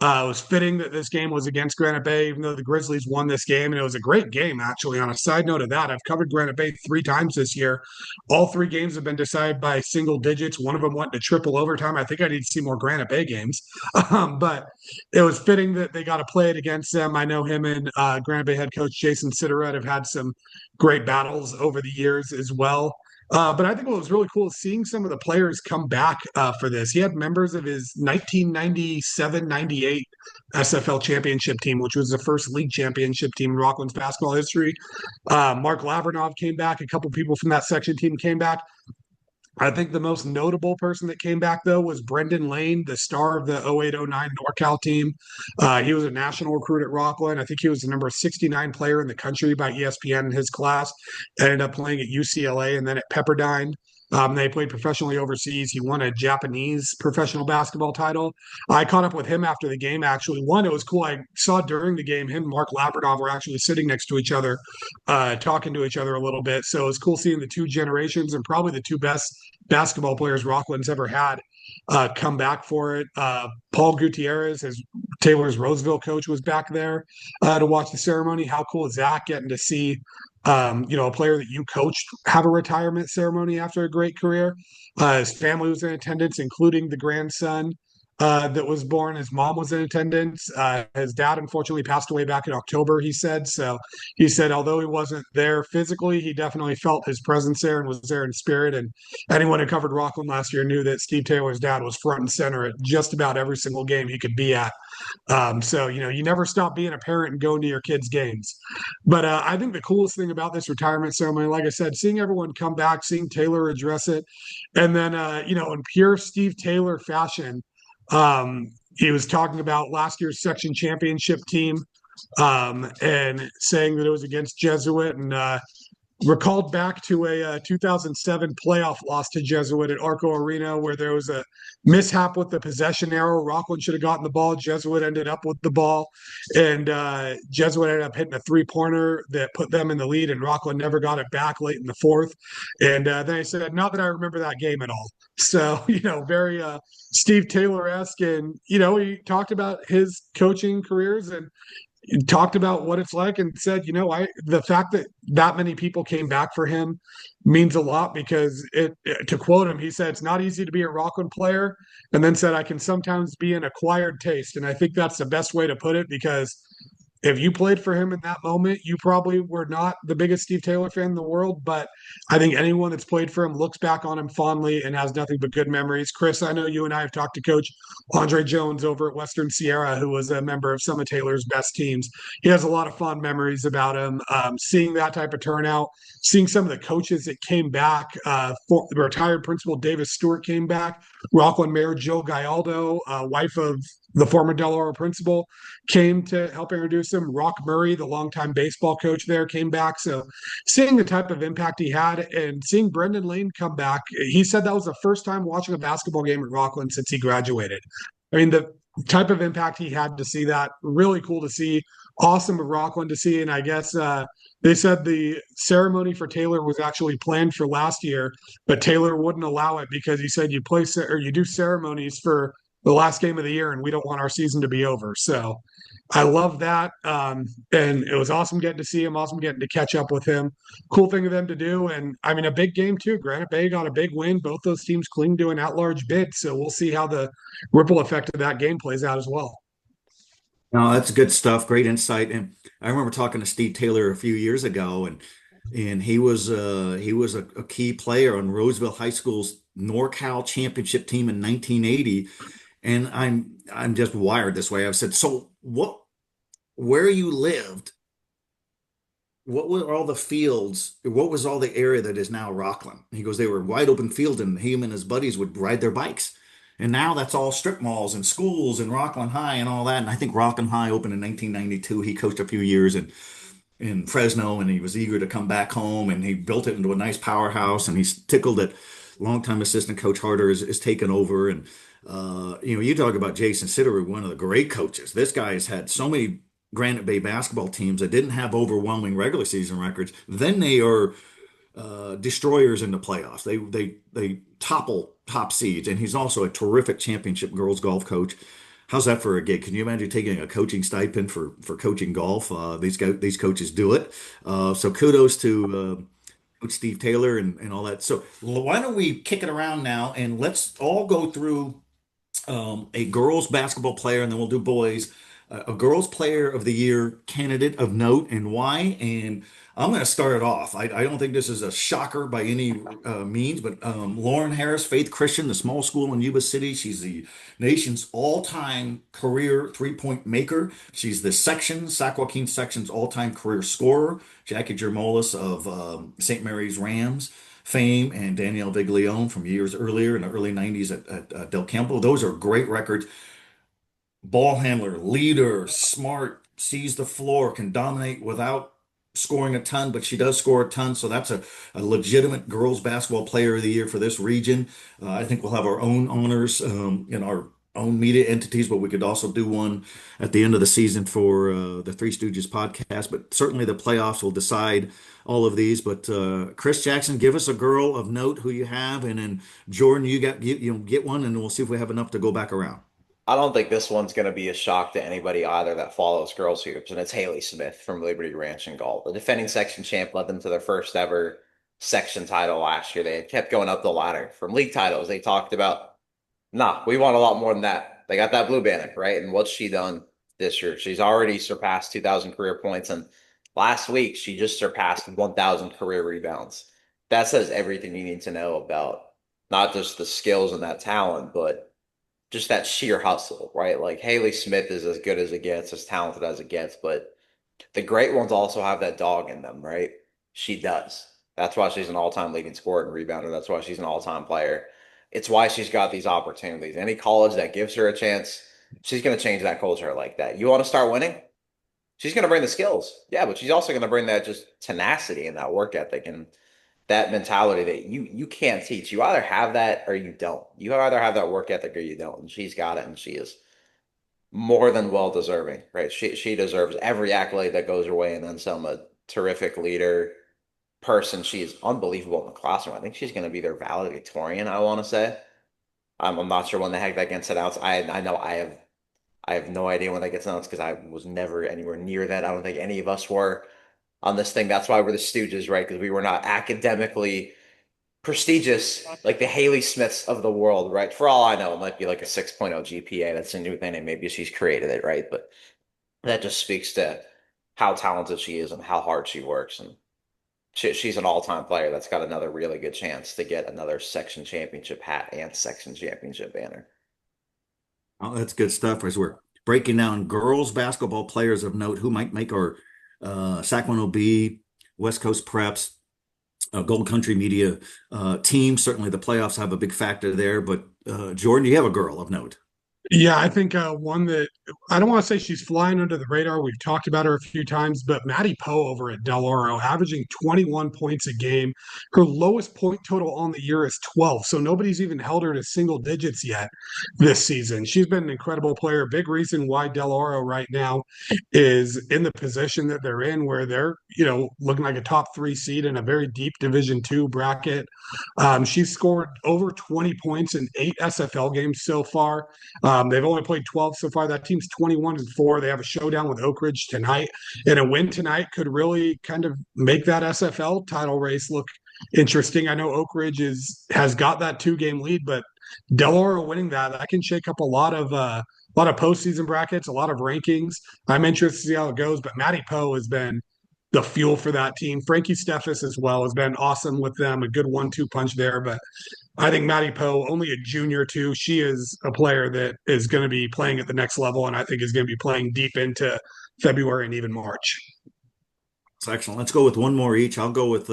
B: It was fitting that this game was against Granite Bay, even though the Grizzlies won this game. And it was a great game, actually. On a side note of that, I've covered Granite Bay 3 times this year. All 3 games have been decided by single digits. One of them went to triple overtime. I think I need to see more Granite Bay games. But it was fitting that they got to play it against them. I know him and Granite Bay head coach Jason Sitteret have had some great battles over the years as well. But I think what was really cool is seeing some of the players come back for this. He had members of his 1997-98 SFL championship team, which was the first league championship team in Rockland's basketball history. Mark Lavernov came back. A couple people from that section team came back. I think the most notable person that came back, though, was Brendan Lane, the star of the 08-09 NorCal team. He was a national recruit at Rockland. I think he was the number 69 player in the country by ESPN in his class. Ended up playing at UCLA and then at Pepperdine. They played professionally overseas. He won a Japanese professional basketball title. I caught up with him after the game, actually. One, it was cool. I saw during the game, him and Mark Labrador were actually sitting next to each other, talking to each other a little bit. So it was cool seeing the 2 generations and probably the 2 best basketball players Rockland's ever had come back for it. Paul Gutierrez, as Taylor's Roseville coach, was back there to watch the ceremony. How cool is that, getting to see a player that you coached have a retirement ceremony after a great career. His family was in attendance, including the grandson that was born. His mom was in attendance. His dad unfortunately passed away back in October, he said. So he said, although he wasn't there physically, he definitely felt his presence there and was there in spirit. And anyone who covered Rockland last year knew that Steve Taylor's dad was front and center at just about every single game he could be at. So, you never stop being a parent and going to your kids' games. But I think the coolest thing about this retirement ceremony, like I said, seeing everyone come back, seeing Taylor address it, and then, in pure Steve Taylor fashion, he was talking about last year's section championship team and saying that it was against Jesuit and recalled back to a 2007 playoff loss to Jesuit at Arco Arena, where there was a mishap with the possession arrow. Rockland should have gotten the ball. Jesuit ended up with the ball, and Jesuit ended up hitting a three-pointer that put them in the lead, and Rockland never got it back late in the fourth. And then he said, not that I remember that game at all. So, very Steve Taylor-esque. And, he talked about his coaching careers and talked about what it's like and said, the fact that many people came back for him means a lot because to quote him, he said, it's not easy to be a Rockland player. And then said, I can sometimes be an acquired taste. And I think that's the best way to put it because if you played for him in that moment, you probably were not the biggest Steve Taylor fan in the world. But I think anyone that's played for him looks back on him fondly and has nothing but good memories. Chris, I know you and I have talked to Coach Andre Jones over at Western Sierra, who was a member of some of Taylor's best teams. He has a lot of fond memories about him. Seeing that type of turnout, seeing some of the coaches that came back, for the retired principal Davis Stewart came back, Rockland Mayor Joe Gallardo, wife of the former Delaware principal, came to help introduce him. Rock Murray, the longtime baseball coach there, came back. So seeing the type of impact he had and seeing Brendan Lane come back, he said that was the first time watching a basketball game at Rockland since he graduated. I mean, the type of impact he had to see that, really cool to see. Awesome of Rockland to see. And I guess they said the ceremony for Taylor was actually planned for last year, but Taylor wouldn't allow it because he said you do ceremonies for the last game of the year and we don't want our season to be over. So I love that. And it was awesome getting to see him, awesome getting to catch up with him. Cool thing of them to do. And I mean, a big game too. Granite Bay got a big win. Both those teams cling to an at-large bid. So we'll see how the ripple effect of that game plays out as well.
A: No, that's good stuff. Great insight. And I remember talking to Steve Taylor a few years ago, and he was a key player on Roseville High School's NorCal championship team in 1980. And I'm just wired this way. I've said, so where you lived, what were all the fields? What was all the area that is now Rockland? He goes, they were wide open fields, and him and his buddies would ride their bikes. And now that's all strip malls and schools and Rockland High and all that. And I think Rockland High opened in 1992. He coached a few years in Fresno, and he was eager to come back home, and he built it into a nice powerhouse. And he's tickled that longtime assistant coach Harder is taken over. And you talk about Jason Sitter, one of the great coaches. This guy has had so many Granite Bay basketball teams that didn't have overwhelming regular season records. Then they are destroyers in the playoffs. They topple top seeds, and he's also a terrific championship girls golf coach. How's that for a gig? Can you imagine taking a coaching stipend for coaching golf? These coaches do it. So kudos to Coach Steve Taylor and all that. So why don't we kick it around now and let's all go through a girls basketball player, and then we'll do boys. A girls player of the year candidate of note and why. And I'm going to start it off. I don't think this is a shocker by any means, but Lauren Harris, Faith Christian, the small school in Yuba City. She's the nation's all-time career three-point maker. She's the Sac-Joaquin Section's all-time career scorer. Jackie Germolis of St. Mary's Rams fame, and Danielle Viglione from years earlier in the early 90s at Del Campo. Those are great records. Ball handler, leader, smart, sees the floor, can dominate without scoring a ton, but she does score a ton. So that's a legitimate girls basketball player of the year for this region. I think we'll have our own honors in our own media entities, but we could also do one at the end of the season for the Three Stooges podcast. But certainly the playoffs will decide all of these. But Chris Jackson, give us a girl of note who you have, and then Jordan, you get one, and we'll see if we have enough to go back around.
C: I don't think this one's going to be a shock to anybody either that follows girls hoops, and it's Haley Smith from Liberty Ranch and Galt. The defending section champ led them to their first ever section title last year. They had kept going up the ladder from league titles. They talked about, nah, we want a lot more than that. They got that blue banner, right? And what's she done this year? She's already surpassed 2,000 career points, and last week she just surpassed 1,000 career rebounds. That says everything you need to know about not just the skills and that talent, but just that sheer hustle, right? Like Haley Smith is as good as it gets, as talented as it gets, but the great ones also have that dog in them, right? She does. That's why she's an all-time leading scorer and rebounder. That's why she's an all-time player. It's why she's got these opportunities. Any college that gives her a chance, she's going to change that culture like that. You want to start winning? She's going to bring the skills. Yeah, but she's also going to bring that just tenacity and that work ethic and that mentality that you can't teach. You either have that or you don't. You either have that work ethic or you don't. And she's got it, and she is more than well deserving, right? She deserves every accolade that goes her way, and then some. A terrific leader, person. She is unbelievable in the classroom. I think she's going to be their valedictorian. I want to say. I'm not sure when the heck that gets announced. I know I have no idea when that gets announced because I was never anywhere near that. I don't think any of us were on this thing. That's why we're the Stooges, right? Because we were not academically prestigious like the Haley Smiths of the world, right? For all I know, it might be like a 6.0 GPA. That's a new thing, and maybe she's created it, right? But that just speaks to how talented she is and how hard she works. And she's an all-time player that's got another really good chance to get another section championship hat and section championship banner.
A: Oh, that's good stuff as we're breaking down girls basketball players of note who might make our Sacramento Bee, West Coast Preps, Golden Country Media team. Certainly the playoffs have a big factor there. But Jordan, do you have a girl of note?
B: Yeah, I think one that I don't want to say she's flying under the radar. We've talked about her a few times, but Maddie Poe over at Del Oro, averaging 21 points a game. Her lowest point total on the year is 12, so nobody's even held her to single digits yet this season. She's been an incredible player. Big reason why Del Oro right now is in the position that they're in, where they're looking like a top three seed in a very deep Division two bracket. She's scored over 20 points in 8 SFL games so far. They've only played 12 so far. That team's 21-4. They have a showdown with Oak Ridge tonight. And a win tonight could really kind of make that SFL title race look interesting. I know Oak Ridge has got that 2-game lead, but Del Oro winning that can shake up a lot of postseason brackets, a lot of rankings. I'm interested to see how it goes. But Matty Poe has been the fuel for that team. Frankie Steffes as well has been awesome with them. A good 1-2 punch there. But I think Maddie Poe, only a junior too, she is a player that is going to be playing at the next level, and I think is going to be playing deep into February and even March.
A: It's excellent. Let's go with one more each. I'll go with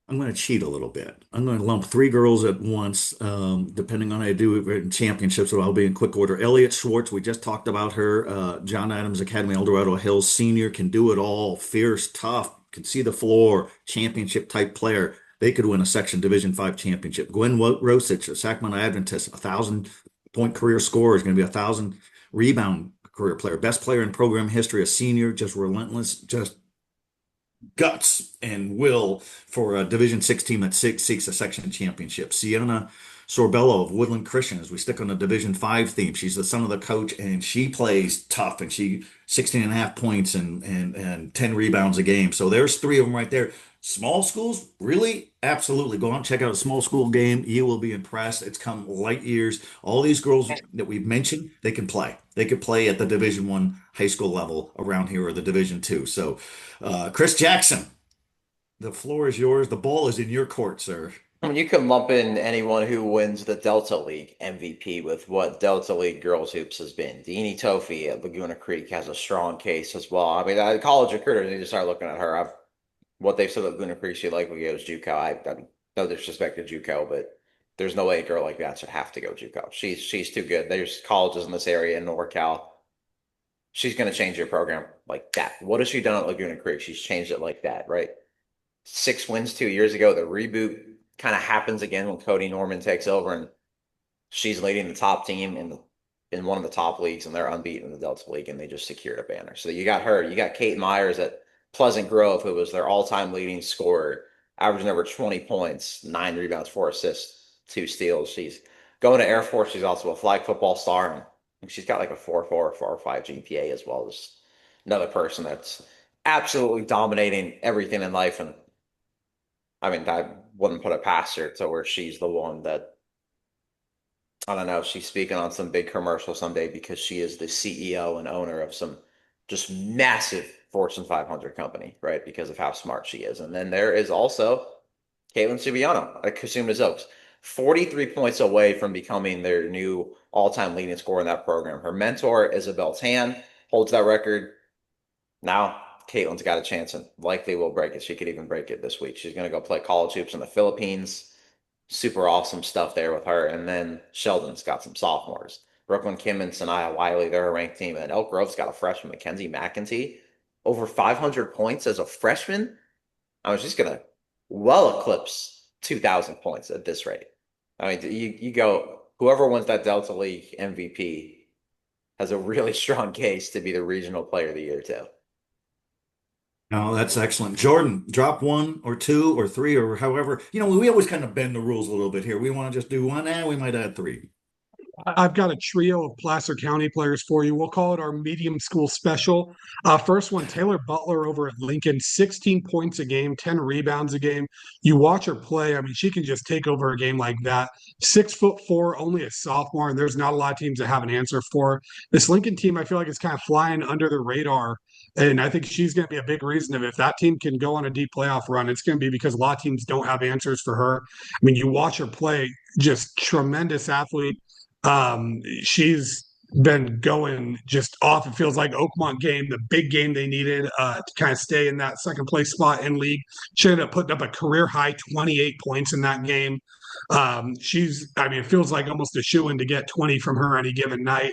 A: I'm going to cheat a little bit. I'm going to lump three girls at once, depending on how I do it in championships, so I'll be in quick order. Elliott Schwartz, we just talked about her. John Adams Academy, El Dorado Hills senior, can do it all. Fierce, tough, can see the floor, championship type player. They could win a section Division 5 championship. Gwen Rosich, a Sacramento Adventist, 1,000-point career scorer, is going to be 1,000 rebound career player. Best player in program history, a senior, just relentless, just guts and will for a Division 6 team that seeks a section championship. Sienna Sorbello of Woodland Christian, as we stick on the Division 5 theme. She's the son of the coach, and she plays tough, and she 16 and a half points and 10 rebounds a game. So there's three of them right there. Small schools, really? Absolutely. Go out and check out a small school game. You will be impressed. It's come light years. All these girls that we've mentioned, they can play. They could play at the Division 1 high school level around here, or the Division 2. So Chris Jackson, the floor is yours. The ball is in your court, sir.
C: I mean, you can lump in anyone who wins the Delta League MVP with what Delta League girls hoops has been. Deanie Tofi at Laguna Creek has a strong case as well. I mean, college recruiters need to start looking at her. What they've said at Laguna Creek, she likely goes JUCO. I no disrespect to JUCO, but there's no way a girl like that should have to go JUCO. She's too good. There's colleges in this area in NorCal. She's going to change your program like that. What has she done at Laguna Creek? She's changed it like that, right? 6 wins 2 years ago. The reboot kind of happens again when Cody Norman takes over, and she's leading the top team in one of the top leagues, and they're unbeaten in the Delta League, and they just secured a banner. So you got her. You got Kate Myers at Pleasant Grove, who was their all-time leading scorer, averaging over 20 points, 9 rebounds, 4 assists, 2 steals. She's Going to Air Force, she's also a flag football star, and she's got like a 4.4, 4.5 GPA as well as another person that's absolutely dominating everything in life. And I mean, I wouldn't put it past her to where she's the one that, I don't know, she's speaking on some big commercial someday because she is the CEO and owner of some just massive Fortune 500 company, right? Because of how smart she is. And then there is also Caitlin Subiano at Casuma's Oaks, 43 points away from becoming their new all-time leading scorer in that program. Her mentor, Isabel Tan, holds that record. Now, Caitlin's got a chance and likely will break it. She could even break it this week. She's going to go play college hoops in the Philippines. Super awesome stuff there with her. And then Sheldon's got some sophomores. Brooklyn Kim and Sanaya Wiley, they're a ranked team. And Elk Grove's got a freshman, Mackenzie McEntee, over 500 points as a freshman. I was just going to well eclipse 2,000 points at this rate. I mean, you go, whoever wins that Delta League MVP has a really strong case to be the regional player of the year, too.
A: No, that's excellent. Jordan, drop one or two or three or however. We always kind of bend the rules a little bit here. We want to just do one, we might add three.
B: I've got a trio of Placer County players for you. We'll call it our medium school special. First one, Taylor Butler over at Lincoln, 16 points a game, 10 rebounds a game. You watch her play. I mean, she can just take over a game like that. 6'4", only a sophomore, and there's not a lot of teams that have an answer for her. This Lincoln team, I feel like it's kind of flying under the radar. And I think she's going to be a big reason of if that team can go on a deep playoff run, it's going to be because a lot of teams don't have answers for her. I mean, you watch her play, just tremendous athlete. She's been going just off. It feels like Oakmont game, the big game they needed to kind of stay in that second place spot in league. She ended up putting up a career high 28 points in that game. I mean, it feels like almost a shoe-in to get 20 from her any given night.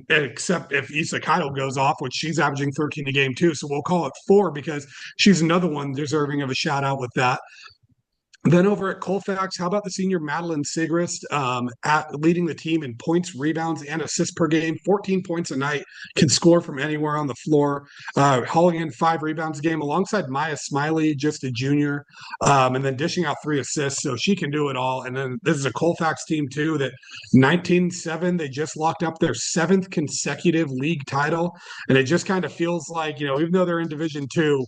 B: Except if Issa Keitel goes off, which she's averaging 13 a game too. So we'll call it 4 because she's another one deserving of a shout out with that. Then over at Colfax, how about the senior Madeline Sigrist leading the team in points, rebounds, and assists per game? 14 points a night, can score from anywhere on the floor, hauling in 5 rebounds a game alongside Maya Smiley, just a junior, and then dishing out 3 assists. So she can do it all. And then this is a Colfax team, too, that 19-7, they just locked up their 7th consecutive league title. And it just kind of feels like, even though they're in Division II,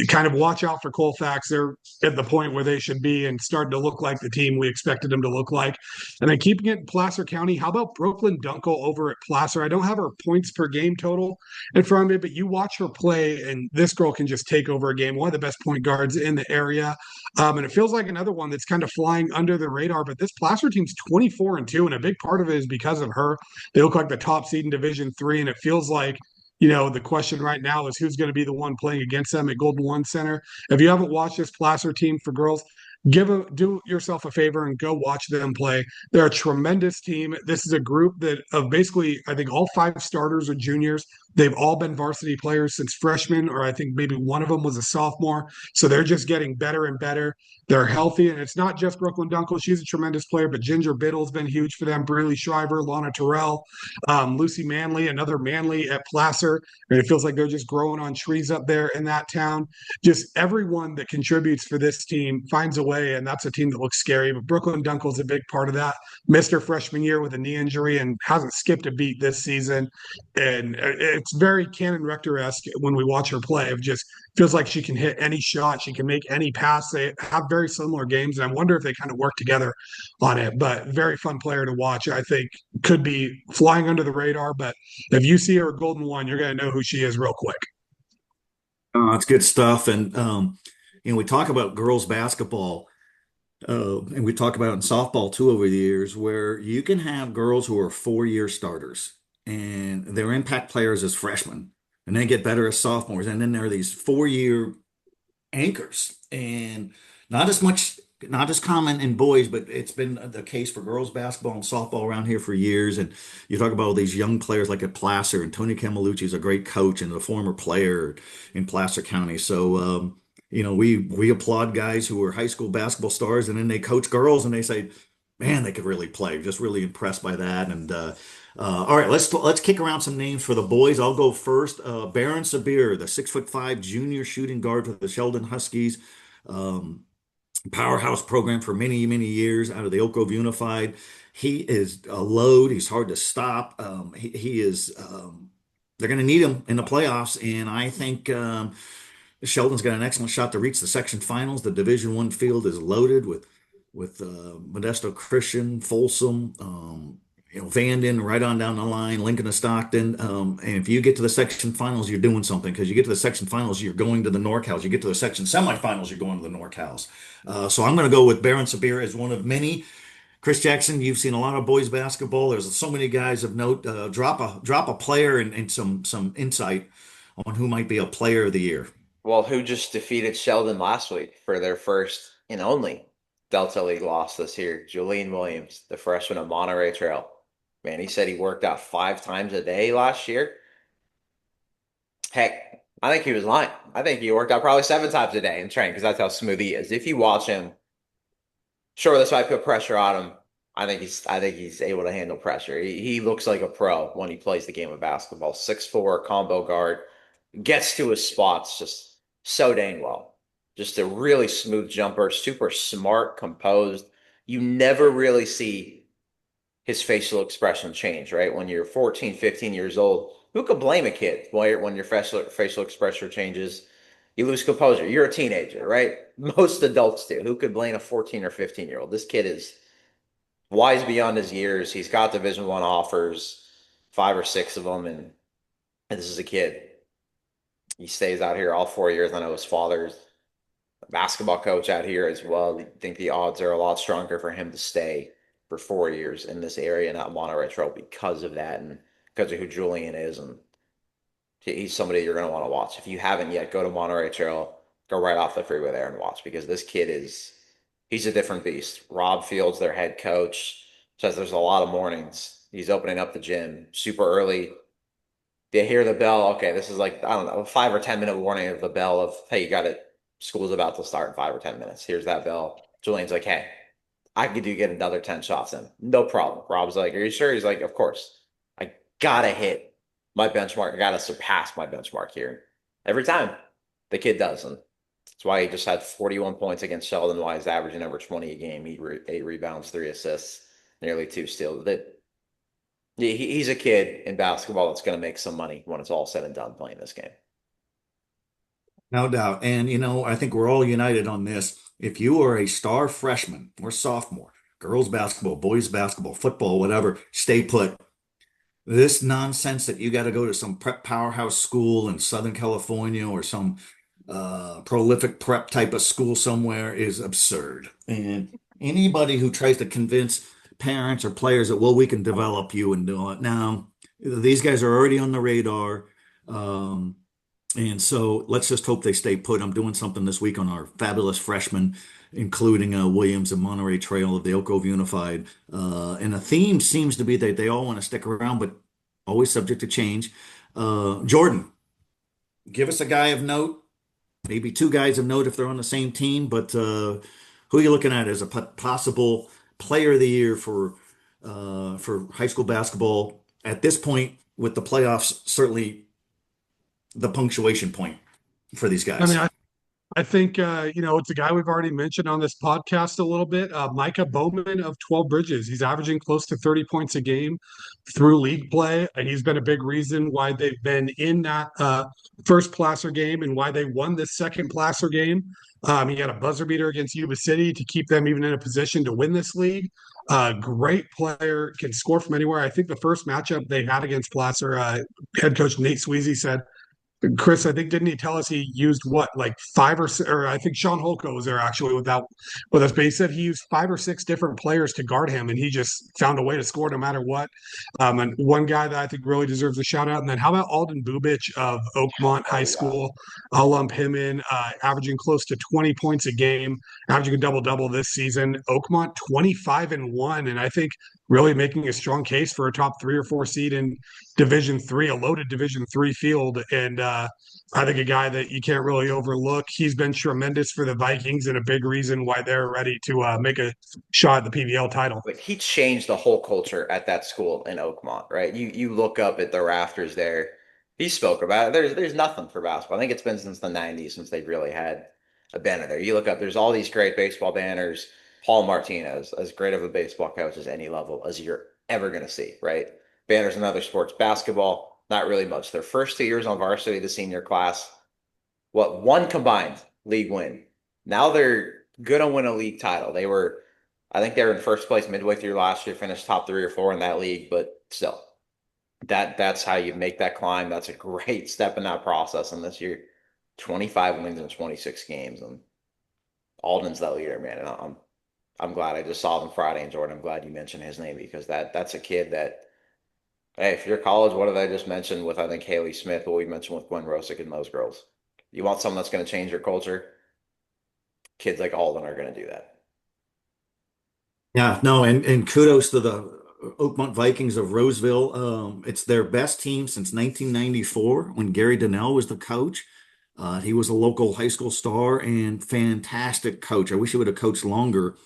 B: kind of watch out for Colfax. They're at the point where they should be and starting to look like the team we expected them to look like. And then keeping it in Placer County, how about Brooklyn Dunkel over at Placer? I don't have her points per game total in front of me, but you watch her play, and this girl can just take over a game. One of the best point guards in the area. And it feels like another one that's kind of flying under the radar. But this Placer team's 24-2, and a big part of it is because of her. They look like the top seed in Division III, and it feels like the question right now is who's going to be the one playing against them at Golden One Center. If you haven't watched this Placer team for girls, do yourself a favor and go watch them play. They're a tremendous team. This is a group that of basically, I think all 5 starters are juniors. They've all been varsity players since freshmen, or I think maybe one of them was a sophomore. So they're just getting better and better. They're healthy, and it's not just Brooklyn Dunkel. She's a tremendous player, but Ginger Biddle's been huge for them. Breely Shriver, Lana Terrell, Lucy Manley, another Manley at Placer. And it feels like they're just growing on trees up there in that town. Just everyone that contributes for this team finds a way, and that's a team that looks scary. But Brooklyn Dunkel's a big part of that. Missed her freshman year with a knee injury and hasn't skipped a beat this season. And it's very Cannon Rector-esque when we watch her play. It just feels like she can hit any shot. She can make any pass. They have very similar games, and I wonder if they kind of work together on it. But very fun player to watch. I think could be flying under the radar, but if you see her at Golden One, you're going to know who she is real quick.
A: It's good stuff. And, we talk about girls basketball, and we talk about it in softball too over the years, where you can have girls who are 4-year starters and they're impact players as freshmen, and they get better as sophomores. And then there are these 4-year anchors, and not as common in boys, but it's been the case for girls basketball and softball around here for years. And you talk about all these young players like at Placer, and Tony Camelucci is a great coach and a former player in Placer County. So, we applaud guys who are high school basketball stars, and then they coach girls, and they say, man, they could really play. Just really impressed by that. And all right, let's kick around some names for the boys. I'll go first. Baron Sabir, the 6'5" junior shooting guard for the Sheldon Huskies. Um, powerhouse program for many, many years out of the Oak Grove Unified. He is a load. He's hard to stop. He is. They're going to need him in the playoffs, and I think Sheldon's got an excellent shot to reach the section finals. The Division One field is loaded with Modesto Christian, Folsom, Vanden, right on down the line, Lincoln to Stockton. And if you get to the section finals, you're doing something because you get to the section finals, you're going to the NorCals. You get to the section semifinals, you're going to the NorCals. So I'm going to go with Baron Sabir as one of many. Chris Jackson, you've seen a lot of boys basketball. There's so many guys of note. Drop a player and some insight on who might be a player of the year.
C: Well, who just defeated Sheldon last week for their first and only Delta League loss this year? Julian Williams, the freshman of Monterey Trail. Man, he said he worked out 5 times a day last year. Heck, I think he was lying. I think he worked out probably 7 times a day in training because that's how smooth he is. If you watch him, sure, this might put pressure on him. I think he's able to handle pressure. He looks like a pro when he plays the game of basketball. 6'4", combo guard, gets to his spots just so dang well. Just a really smooth jumper, super smart, composed. You never really see his facial expression change, right? When you're 14, 15 years old, who could blame a kid when your facial expression changes? You lose composure. You're a teenager, right? Most adults do. Who could blame a 14 or 15-year-old? This kid is wise beyond his years. He's got Division One offers, 5 or 6 of them, and this is a kid. He stays out here all 4 years. I know his father's a basketball coach out here as well. I think the odds are a lot stronger for him to stay for 4 years in this area, not Monterey Trail, because of that and because of who Julian is. And he's somebody you're going to want to watch. If you haven't yet, go to Monterey Trail, go right off the freeway there and watch because this kid he's a different beast. Rob Fields, their head coach, says there's a lot of mornings. He's opening up the gym super early. They hear the bell. Okay, this is like, I don't know, a 5 or 10 minute warning of the bell of, hey, you got it. School's about to start in 5 or 10 minutes. Here's that bell. Julian's like, hey, I could do get another 10 shots in. No problem. Rob's like, are you sure? He's like, of course. I gotta hit my benchmark. I gotta surpass my benchmark here. Every time the kid does. And that's why he just had 41 points against Sheldon, why he's averaging over 20 a game, 8 rebounds, 3 assists, nearly 2 steals. He's a kid in basketball that's going to make some money when it's all said and done playing this game.
A: No doubt. And, I think we're all united on this. If you are a star freshman or sophomore, girls basketball, boys basketball, football, whatever, stay put. This nonsense that you got to go to some prep powerhouse school in Southern California or some prolific prep type of school somewhere is absurd. And anybody who tries to convince parents or players that, well, we can develop you and do it. Now, these guys are already on the radar. And so let's just hope they stay put. I'm doing something this week on our fabulous freshmen, including Williams and Monterey Trail of the Oak Grove Unified. And the theme seems to be that they all want to stick around, but always subject to change. Jordan, give us a guy of note, maybe 2 guys of note if they're on the same team, but who are you looking at as a possible player of the year for high school basketball at this point with the playoffs certainly the punctuation point for these
B: I
A: guys?
B: mean, I think it's a guy we've already mentioned on this podcast a little bit. Micah Bowman of 12 Bridges. He's averaging close to 30 points a game through league play. And he's been a big reason why they've been in that first Placer game and why they won this second Placer game. He had a buzzer beater against Yuba City to keep them even in a position to win this league. Great player, can score from anywhere. I think the first matchup they had against Placer, head coach Nate Sweezy said Chris, I think didn't he tell us he used what, like or I think Sean Holko was there actually with us, but he said he used 5 or 6 different players to guard him, and he just found a way to score no matter what. And one guy that I think really deserves a shout out. And then how about Alden Bubich of Oakmont High
C: Oh yeah.
B: School? I'll lump him in, averaging close to 20 points a game, averaging a double double this season. Oakmont 25-1, and I think really making a strong case for a top 3 or 4 seed in Division 3, a loaded Division 3 field. And I think a guy that you can't really overlook. He's been tremendous for the Vikings and a big reason why they're ready to make a shot at the PBL title.
C: Like he changed the whole culture at that school in Oakmont, right? You look up at the rafters there. He spoke about it. There's nothing for basketball. I think it's been since the 90s since they've really had a banner there. You look up, there's all these great baseball banners. Paul Martinez, as great of a baseball coach as any level as you're ever going to see, right? Banners in other sports, basketball, not really much. Their first 2 years on varsity, the senior class, what, one combined league win. Now they're going to win a league title. I think they were in first place midway through last year, finished top 3 or 4 in that league, but still, that's how you make that climb. That's a great step in that process. And this year, 25 wins in 26 games, and Alden's that leader, man. And I'm glad I just saw him Friday, and Jordan, I'm glad you mentioned his name because that's a kid that, hey, if you're college, what did I just mention with I think Haley Smith, what we mentioned with Gwen Rosick and those girls? You want something that's going to change your culture? Kids like Alden are going to do that.
A: Yeah, no, and kudos to the Oakmont Vikings of Roseville. It's their best team since 1994 when Gary Donnell was the coach. He was a local high school star and fantastic coach. I wish he would have coached longer.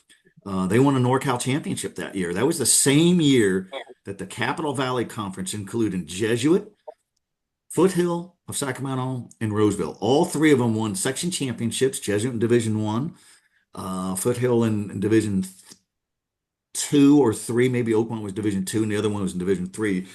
A: They won a NorCal championship that year. That was the same year that the Capital Valley Conference included Jesuit, Foothill of Sacramento, and Roseville. All three of them won section championships, Jesuit in Division One, Foothill in Division Two or Three, maybe Oakmont was Division Two, and the other one was in Division Three.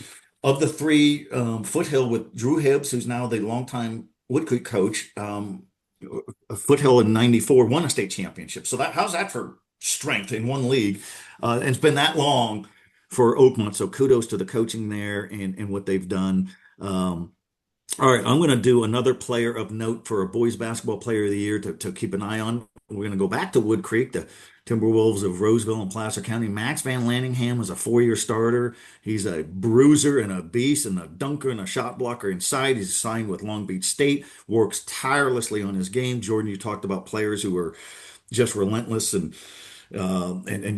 A: Of the three, Foothill with Drew Hibbs, who's now the longtime Wood Creek coach, Foothill in '94 won a state championship. So how's that for strength in one league? And it's been that long for Oakmont. So kudos to the coaching there and what they've done. All right, I'm going to do another player of note for a boys basketball player of the year to keep an eye on. We're going to go back to Wood Creek, the Timberwolves of Roseville and Placer County. Max Van Lanningham was a 4-year starter. He's a bruiser and a beast and a dunker and a shot blocker inside. He's signed with Long Beach State, works tirelessly on his game. Jordan, you talked about players who are just relentless and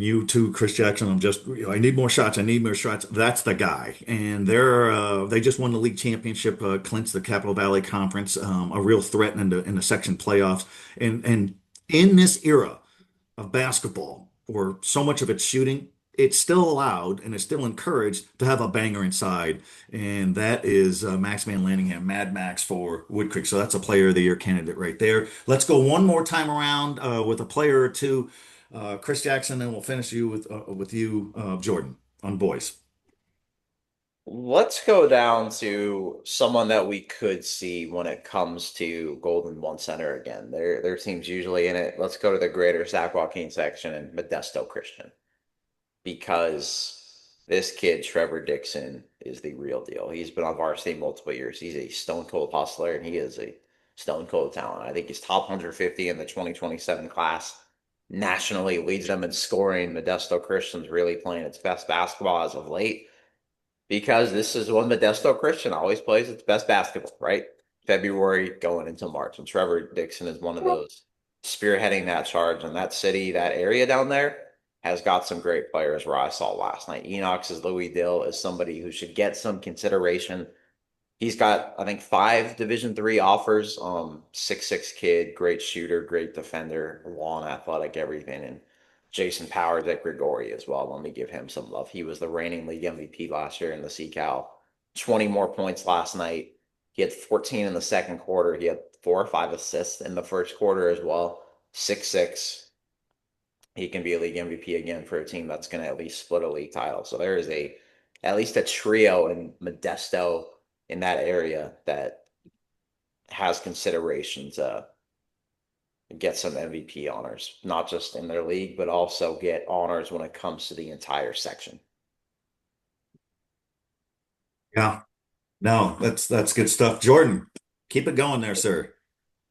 A: you too, Chris Jackson. I'm just, I need more shots. I need more shots. That's the guy. And they just won the league championship, clinched the Capital Valley Conference, a real threat in the section playoffs. And in this era of basketball, where so much of it's shooting, it's still allowed and it's still encouraged to have a banger inside. And that is Max Van Lanningham, Mad Max for Wood Creek. So that's a player of the year candidate right there. Let's go one more time around with a player or two. Chris Jackson, and we'll finish you with you, Jordan, on boys.
C: Let's go down to someone that we could see when it comes to Golden One Center again. Their team's usually in it. Let's go to the greater Sac-Joaquin section and Modesto Christian because this kid, Trevor Dixon, is the real deal. He's been on varsity multiple years. He's a stone cold hustler and he is a stone cold talent. I think he's top 150 in the 2027 class. Nationally leads them in scoring. Modesto Christian's really playing its best basketball as of late because this is when Modesto Christian always plays its best basketball, right? February going into March. And Trevor Dixon is one of those spearheading that charge. And that city, that area down there has got some great players where I saw last night. Enox's Louis Dill is somebody who should get some consideration. He's got, I think, 5 Division III offers. 6'6" kid, great shooter, great defender, long athletic, everything. And Jason Powers at Grigori as well. Let me give him some love. He was the reigning league MVP last year in the CCAL. 20 more points last night. He had 14 in the second quarter. He had 4 or 5 assists in the first quarter as well. 6'6". He can be a league MVP again for a team that's going to at least split a league title. So there is at least a trio in Modesto in that area that has consideration to get some MVP honors, not just in their league, but also get honors when it comes to the entire section.
A: Yeah, no, that's good stuff. Jordan, keep it going there, sir.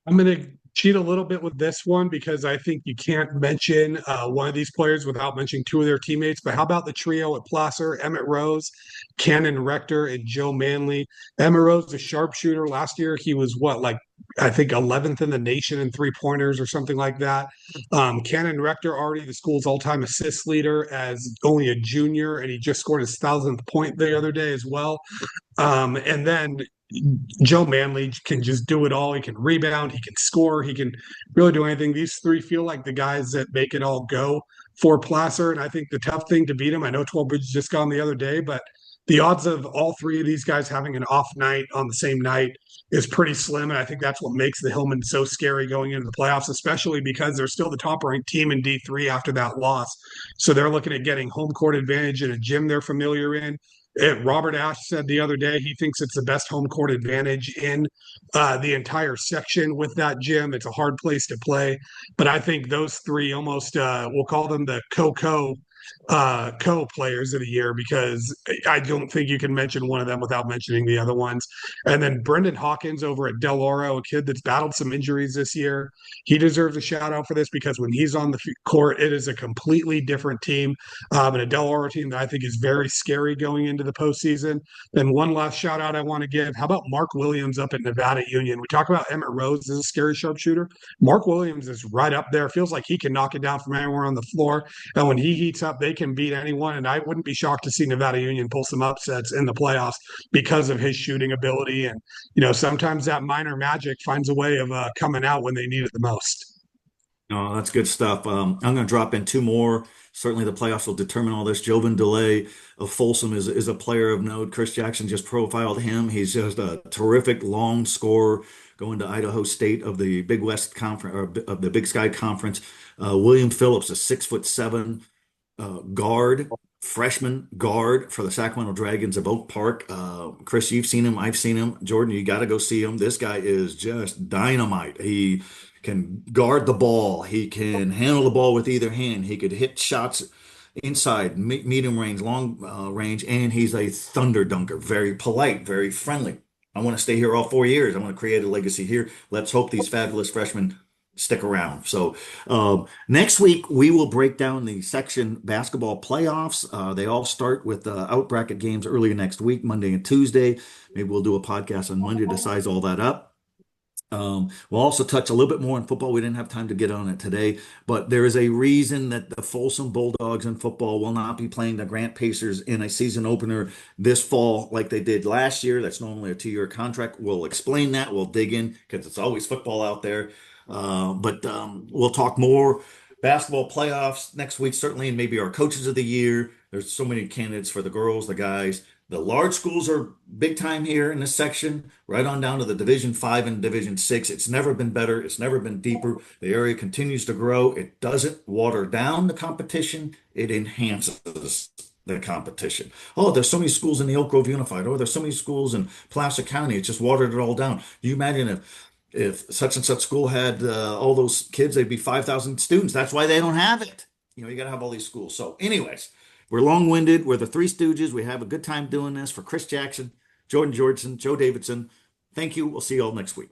B: I'm going to cheat a little bit with this one because I think you can't mention one of these players without mentioning 2 of their teammates. But how about the trio at Placer, Emmett Rose, Cannon Rector, and Joe Manley? Emmett Rose, the sharpshooter. Last year, he was I think 11th in the nation in 3-pointers or something like that. Cannon Rector, already the school's all-time assist leader as only a junior, and he just scored his 1,000th point the other day as well. And then Joe Manley can just do it all. He can rebound, he can score, he can really do anything. These 3 feel like the guys that make it all go for Placer. And I think the tough thing to beat him, I know 12 Bridges just gone the other day, but the odds of all three of these guys having an off night on the same night is pretty slim. And I think that's what makes the Hillman so scary going into the playoffs, especially because they're still the top ranked team in D3 after that loss. So they're looking at getting home court advantage in a gym they're familiar in. Robert Ash said the other day he thinks it's the best home court advantage in the entire section with that gym. It's a hard place to play, but I think those three almost we'll call them the co players of the year, because I don't think you can mention one of them without mentioning the other ones. And then Brendan Hawkins over at Del Oro, a kid that's battled some injuries this year. He deserves a shout out for this because when he's on the court, it is a completely different team, and a Del Oro team that I think is very scary going into the postseason. Then one last shout out I want to give. How about Mark Williams up at Nevada Union? We talk about Emmett Rose as a scary sharpshooter. Mark Williams is right up there. Feels like he can knock it down from anywhere on the floor. And when he heats up, they can beat anyone. And I wouldn't be shocked to see Nevada Union pull some upsets in the playoffs because of his shooting ability. And, sometimes that minor magic finds a way of coming out when they need it the most.
A: Oh, that's good stuff. I'm going to drop in two more. Certainly, the playoffs will determine all this. Jovan Delay of Folsom is a player of note. Chris Jackson just profiled him. He's just a terrific long scorer going to Idaho State of the Big West Conference or of the Big Sky Conference. William Phillips, a 6'7" guard, freshman guard for the Sacramento Dragons of Oak Park. Chris, you've seen him. I've seen him. Jordan, you got to go see him. This guy is just dynamite. He can guard the ball. He can handle the ball with either hand. He could hit shots inside, medium range, long range, and he's a thunder dunker. Very polite, very friendly. I want to stay here all 4 years. I want to create a legacy here. Let's hope these fabulous freshmen stick around. So next week we will break down the section basketball playoffs. They all start with out bracket games earlier next week, Monday and Tuesday. Maybe we'll do a podcast on Monday to size all that up. We'll also touch a little bit more on football. We didn't have time to get on it today, but there is a reason that the Folsom Bulldogs in football will not be playing the Grant Pacers in a season opener this fall like they did last year. That's normally a 2-year contract. We'll explain that. We'll dig in because it's always football out there. But we'll talk more basketball playoffs next week, certainly, and maybe our coaches of the year. There's so many candidates for the girls, the guys. The large schools are big time here in this section, right on down to the Division 5 and Division 6. It's never been better. It's never been deeper. The area continues to grow. It doesn't water down the competition. It enhances the competition. Oh, there's so many schools in the Oak Grove Unified. Oh, there's so many schools in Placer County. It just watered it all down. Do you imagine if such and such school had all those kids, they'd be 5,000 students. That's why they don't have it. You got to have all these schools. So anyways, we're long-winded. We're the Three Stooges. We have a good time doing this. For Chris Jackson, Jordan Georgeson, Joe Davidson, thank you. We'll see you all next week.